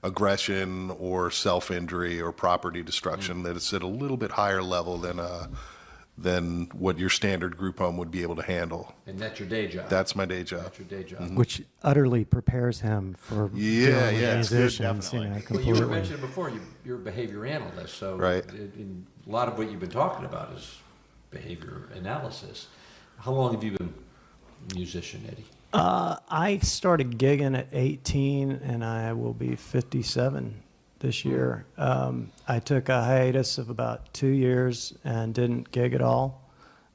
Speaker 2: aggression or self-injury or property destruction that is at a little bit higher level than than what your standard group home would be able to handle.
Speaker 1: And that's your day job.
Speaker 2: That's my day job.
Speaker 1: That's your day job.
Speaker 4: Which utterly prepares him for
Speaker 2: Yeah,
Speaker 4: dealing with
Speaker 2: yeah, it's good,
Speaker 4: musicians.
Speaker 3: definitely.
Speaker 1: Well,
Speaker 4: Completely.
Speaker 1: you were mentioning before, you're a behavior analyst, so
Speaker 2: Right.
Speaker 1: A lot of what you've been talking about is behavior analysis. How long have you been a musician, Eddie?
Speaker 4: I started gigging at 18, and I will be 57 this year. I took a hiatus of about 2 years and didn't gig at all,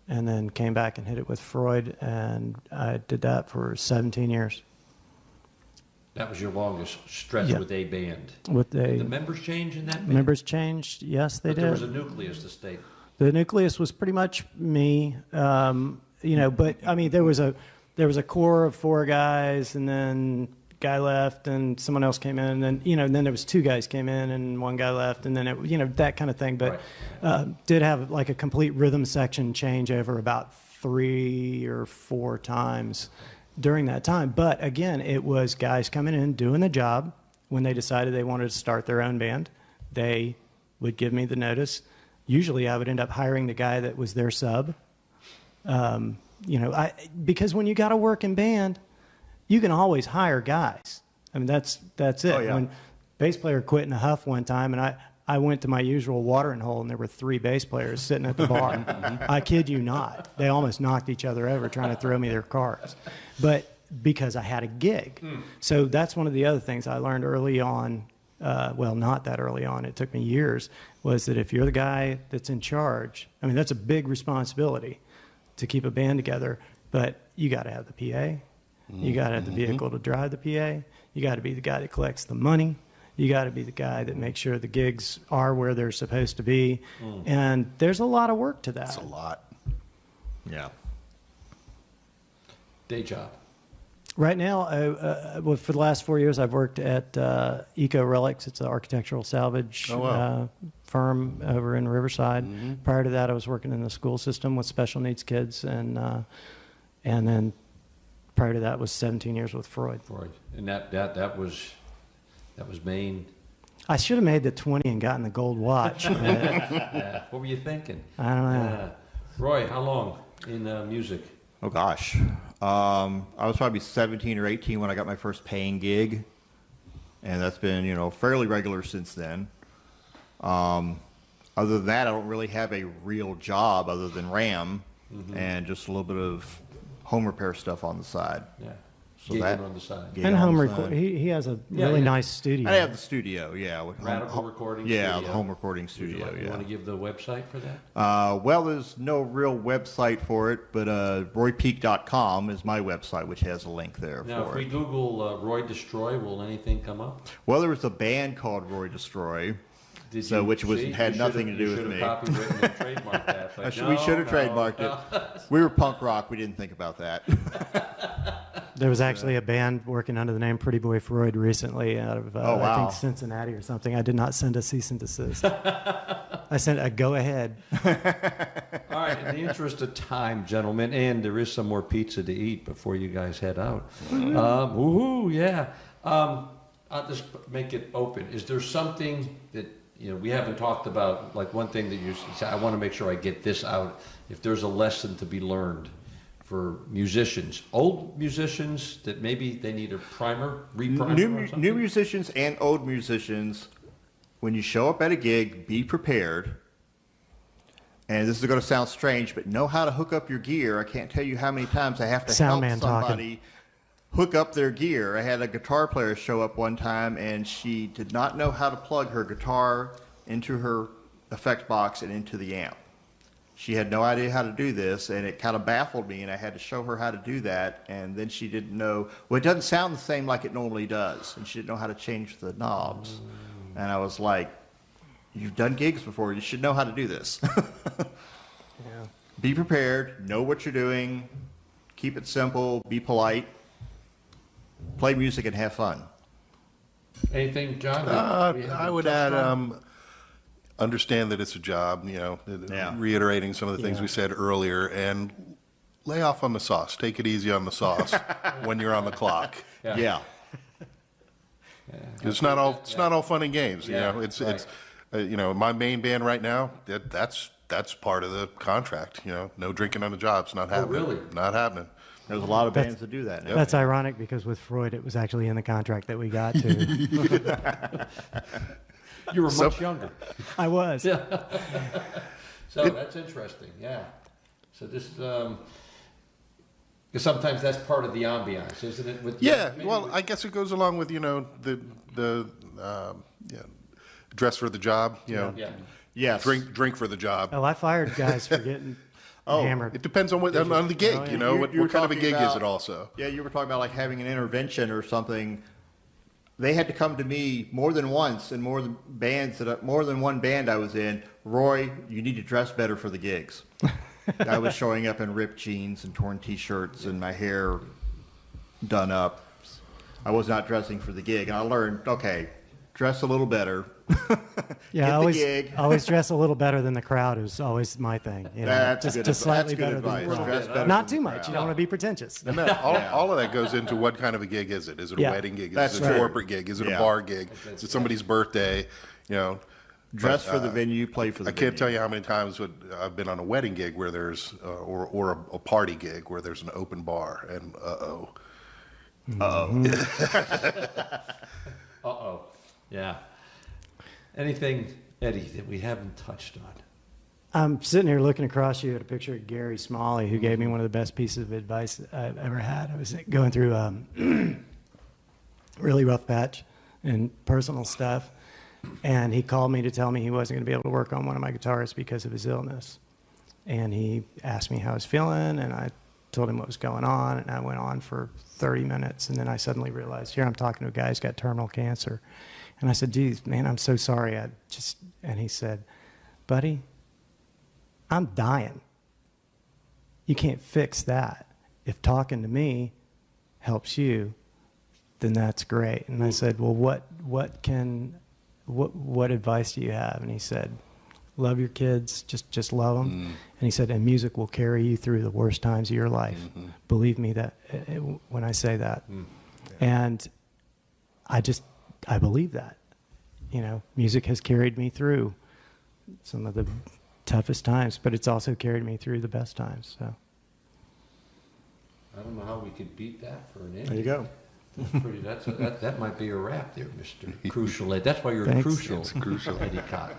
Speaker 4: and then came back and hit it with Freud, and I did that for 17 years.
Speaker 1: That was your longest stretch
Speaker 4: Yeah.
Speaker 1: with a band.
Speaker 4: With
Speaker 1: Did the
Speaker 4: the
Speaker 1: members change in that band?
Speaker 4: members changed, yes, they
Speaker 1: But there was a
Speaker 4: did.
Speaker 1: nucleus to stay.
Speaker 4: The nucleus was pretty much me, but I mean, there was a core of 4 guys, and then guy left, and someone else came in, and then there was 2 guys came in, and 1 guy left, and then that kind of thing. But did have like a complete rhythm section change over about 3 or 4 times during that time. But again, it was guys coming in doing the job. When they decided they wanted to start their own band, they would give me the notice. Usually, I would end up hiring the guy that was their sub. Because when you got to work in band, you can always hire guys. I mean, that's it.
Speaker 3: Oh, yeah.
Speaker 4: When bass player quit in a huff one time, and I went to my usual watering hole, and there were 3 bass players sitting at the bar. I kid you not. They almost knocked each other over trying to throw me their cards. But because I had a gig. So that's one of the other things I learned early on. Not that early on. It took me years. Was that if you're the guy that's in charge, I mean, that's a big responsibility to keep a band together, but you got to have the PA. You got to have the vehicle to drive the PA. You got to be the guy that collects the money. You got to be the guy that makes sure the gigs are where they're supposed to be. And there's a lot of work to that.
Speaker 2: That's a lot.
Speaker 3: Yeah.
Speaker 1: Day job.
Speaker 4: Right now, for the last 4 years, I've worked at Eco Relics. It's an architectural salvage firm over in Riverside. Prior to that, I was working in the school system with special needs kids, and then prior to that was 17 years with Freud.
Speaker 1: And that was Maine.
Speaker 4: I should have made the 20 and gotten the gold watch. But
Speaker 1: Yeah. What were you thinking?
Speaker 4: I don't know.
Speaker 1: Roy, how long in music?
Speaker 3: Oh gosh, I was probably 17 or 18 when I got my first paying gig, and that's been fairly regular since then. Other than that, I don't really have a real job other than RAM and just a little bit of home repair stuff on the side.
Speaker 1: Yeah.
Speaker 3: So
Speaker 1: Gigging
Speaker 3: that-
Speaker 1: on the side.
Speaker 3: Gig
Speaker 4: And
Speaker 3: on
Speaker 4: home
Speaker 3: the
Speaker 4: record.
Speaker 3: side.
Speaker 4: He has a
Speaker 1: Yeah,
Speaker 4: really
Speaker 1: yeah.
Speaker 4: nice studio.
Speaker 3: I have the studio, yeah. With
Speaker 1: Radical recording
Speaker 3: Yeah,
Speaker 1: studio.
Speaker 3: the home recording
Speaker 1: Would you
Speaker 3: studio,
Speaker 1: want to
Speaker 3: yeah.
Speaker 1: give the website for that?
Speaker 3: Well, there's no real website for it, but roypeak.com is my website, which has a link there
Speaker 1: Now, if
Speaker 3: for
Speaker 1: we
Speaker 3: it.
Speaker 1: Google Roy Destroy, will anything come up?
Speaker 3: Well, there was a band called Roy Destroy.
Speaker 1: Did
Speaker 3: So, which was-
Speaker 1: see?
Speaker 3: had
Speaker 1: You
Speaker 3: nothing
Speaker 1: should've-
Speaker 3: to do
Speaker 1: you
Speaker 3: with
Speaker 1: should've
Speaker 3: me.
Speaker 1: copywritten and trademarked that. But
Speaker 3: We should have
Speaker 1: no,
Speaker 3: trademarked
Speaker 1: no.
Speaker 3: it. We were punk rock. We didn't think about that.
Speaker 4: There was actually a band working under the name Pretty Boy Freud recently out of,
Speaker 3: Oh,
Speaker 4: I
Speaker 3: wow.
Speaker 4: think, Cincinnati or something. I did not send a cease and desist. I sent a go ahead.
Speaker 1: All right, in the interest of time, gentlemen, and there is some more pizza to eat before you guys head out. Woohoo, yeah. I'll just make it open. Is there something that we haven't talked about? Like one thing that you say, I want to make sure I get this out. If there's a lesson to be learned for musicians, old musicians that maybe they need a primer, reprimer, or something?
Speaker 3: New musicians and old musicians, when you show up at a gig, be prepared. And this is going to sound strange, but know how to hook up your gear. I can't tell you how many times I have to
Speaker 4: Sound
Speaker 3: help
Speaker 4: man
Speaker 3: somebody hook up their gear. I had a guitar player show up one time, and she did not know how to plug her guitar into her effect box and into the amp. She had no idea how to do this, and it kind of baffled me, and I had to show her how to do that, and then she didn't know, well, it doesn't sound the same like it normally does, and she didn't know how to change the knobs. And I was like, you've done gigs before, you should know how to do this. Be prepared, know what you're doing, keep it simple, be polite, play music and have fun.
Speaker 1: Anything, John? that we haven't
Speaker 2: I would
Speaker 1: touched
Speaker 2: add,
Speaker 1: on?
Speaker 2: understand that it's a job,
Speaker 3: Yeah.
Speaker 2: reiterating some of the things
Speaker 4: Yeah.
Speaker 2: we said earlier, and lay off on the sauce. Take it easy on the sauce when you're on the clock.
Speaker 3: Yeah.
Speaker 2: It's not all fun and games.
Speaker 1: Yeah,
Speaker 2: It's
Speaker 1: right.
Speaker 2: my main band right now. That's that's part of the contract. No drinking on the job. It's not happening.
Speaker 1: really?
Speaker 2: Not happening.
Speaker 3: There's a lot of bands that do that now.
Speaker 4: That's ironic because with Freud, it was actually in the contract that we got to.
Speaker 1: You were much younger.
Speaker 4: I was.
Speaker 1: So that's interesting. Yeah. So just because sometimes that's part of the ambiance, isn't it?
Speaker 2: I guess it goes along with the dress for the job.
Speaker 1: Yeah.
Speaker 3: Yes.
Speaker 2: Drink for the job.
Speaker 4: Oh, I fired guys for getting hammered.
Speaker 2: It depends on on the gig.
Speaker 4: Oh, yeah.
Speaker 2: What kind of a gig is it also?
Speaker 3: Yeah, you were talking about like having an intervention or something. They had to come to me more than once, and more than one band I was in. Roy, you need to dress better for the gigs. I was showing up in ripped jeans and torn T-shirts and my hair done up. I was not dressing for the gig, and I learned, okay, dress a little better.
Speaker 4: Yeah,
Speaker 3: Get the gig.
Speaker 4: always dress a little better than the crowd is always my thing.
Speaker 3: That's
Speaker 4: just slightly
Speaker 3: good
Speaker 4: better
Speaker 3: advice.
Speaker 4: than the crowd.
Speaker 3: Dress better
Speaker 4: Not
Speaker 3: than
Speaker 4: too
Speaker 3: the
Speaker 4: much.
Speaker 3: crowd.
Speaker 4: You don't want to be pretentious.
Speaker 2: And all of that goes into what kind of a gig is it? Is it a
Speaker 4: Yeah.
Speaker 2: wedding gig? Is
Speaker 3: That's
Speaker 2: it a
Speaker 3: true.
Speaker 2: corporate gig? Is it a
Speaker 3: Yeah.
Speaker 2: bar gig? Is it somebody's birthday?
Speaker 3: Dress for the venue, play for the
Speaker 2: I
Speaker 3: venue.
Speaker 2: can't tell you how many times I've been on a wedding gig where there's, or a party gig where there's an open bar, and
Speaker 1: Yeah. Anything, Eddie, that we haven't touched on?
Speaker 4: I'm sitting here looking across you at a picture of Gary Smalley, who gave me one of the best pieces of advice I've ever had. I was going through a really rough patch and personal stuff, and he called me to tell me he wasn't going to be able to work on one of my guitars because of his illness. And he asked me how I was feeling, and I told him what was going on, and I went on for 30 minutes, and then I suddenly realized, here I'm talking to a guy who's got terminal cancer. And I said, geez, man, I'm so sorry. And he said, buddy, I'm dying. You can't fix that. If talking to me helps you, then that's great. And I said, well, what advice do you have? And he said, love your kids, just love them. And he said, and music will carry you through the worst times of your life. Believe me that when I say that. And I believe that. Music has carried me through some of the toughest times, but it's also carried me through the best times. So
Speaker 1: I don't know how we could beat that for an ending.
Speaker 3: There you go.
Speaker 1: That might be a wrap there, Mr. Crucial Eddy. That's why you're
Speaker 4: Thanks.
Speaker 1: crucial.
Speaker 2: It's crucial.
Speaker 1: Eddy Cotton.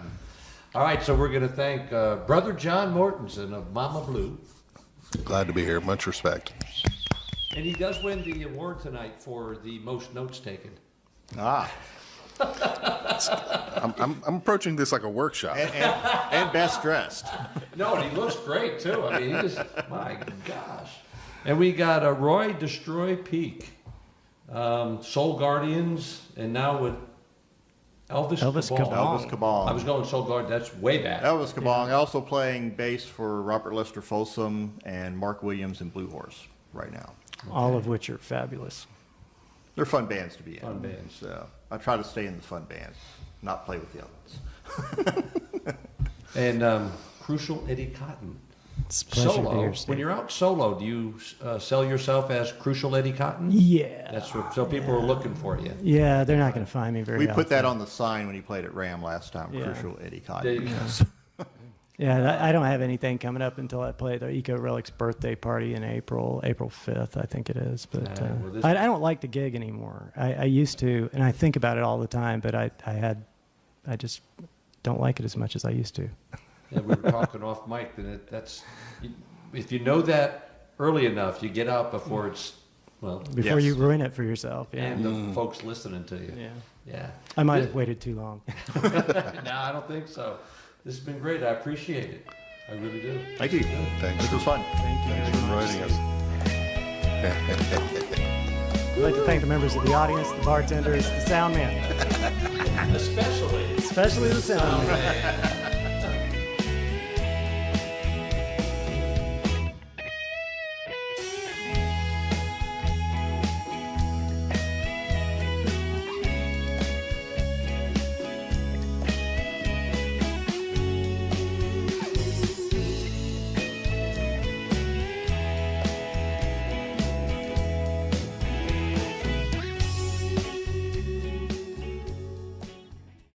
Speaker 1: All right, so we're going to thank Brother John Mortensen of Mama Blue.
Speaker 2: Glad to be here. Much respect.
Speaker 1: And he does win the award tonight for the most notes taken.
Speaker 3: Ah,
Speaker 2: I'm approaching this like a workshop.
Speaker 3: and best dressed.
Speaker 1: No, and he looks great, too. I mean, he just, my gosh. And we got a Roy Destroy Peak, Soul Guardians, and now with Elvis Cabal.
Speaker 3: Elvis Cabal.
Speaker 1: I was going Soul Guardians, that's way back.
Speaker 3: Elvis Cabal. Also playing bass for Robert Lester Folsom and Mark Williams and Blue Horse right now.
Speaker 4: all of which are fabulous.
Speaker 3: They're fun bands to be in.
Speaker 1: Fun bands.
Speaker 3: So I try to stay in the fun bands, not play with the other ones.
Speaker 1: And Crucial Eddy Cotton.
Speaker 4: It's a pleasure to be
Speaker 1: Solo.
Speaker 4: here, Steve.
Speaker 1: When you're out solo, do you sell yourself as Crucial Eddy Cotton?
Speaker 4: Yeah.
Speaker 1: That's what, so people are looking for you.
Speaker 4: Yeah, they're not going to find me very
Speaker 3: We put
Speaker 4: often.
Speaker 3: that on the sign when he played at Ram last time,
Speaker 4: Yeah.
Speaker 3: Crucial Eddy Cotton.
Speaker 1: There you go.
Speaker 3: Yes.
Speaker 4: Yeah, I don't have anything coming up until I play the Eco Relics birthday party in April 5th, I think it is. But
Speaker 1: well, this-
Speaker 4: I don't like the gig anymore. I used to, and I think about it all the time, but I just don't like it as much as I used to.
Speaker 1: Yeah, we were talking off mic, and if you know that early enough, you get out before it's, well,
Speaker 4: Before
Speaker 3: Yes.
Speaker 4: you ruin it for yourself. Yeah.
Speaker 1: and the folks listening to you.
Speaker 4: Yeah.
Speaker 1: Yeah.
Speaker 4: I might have waited too long.
Speaker 1: No, I don't think so. This has been great. I appreciate it. I really do.
Speaker 3: Thank you.
Speaker 2: Thanks
Speaker 3: This was fun.
Speaker 2: Thanks for inviting us.
Speaker 4: I'd like to thank the members of the audience, the bartenders, the sound man,
Speaker 1: Especially.
Speaker 4: especially the sound man.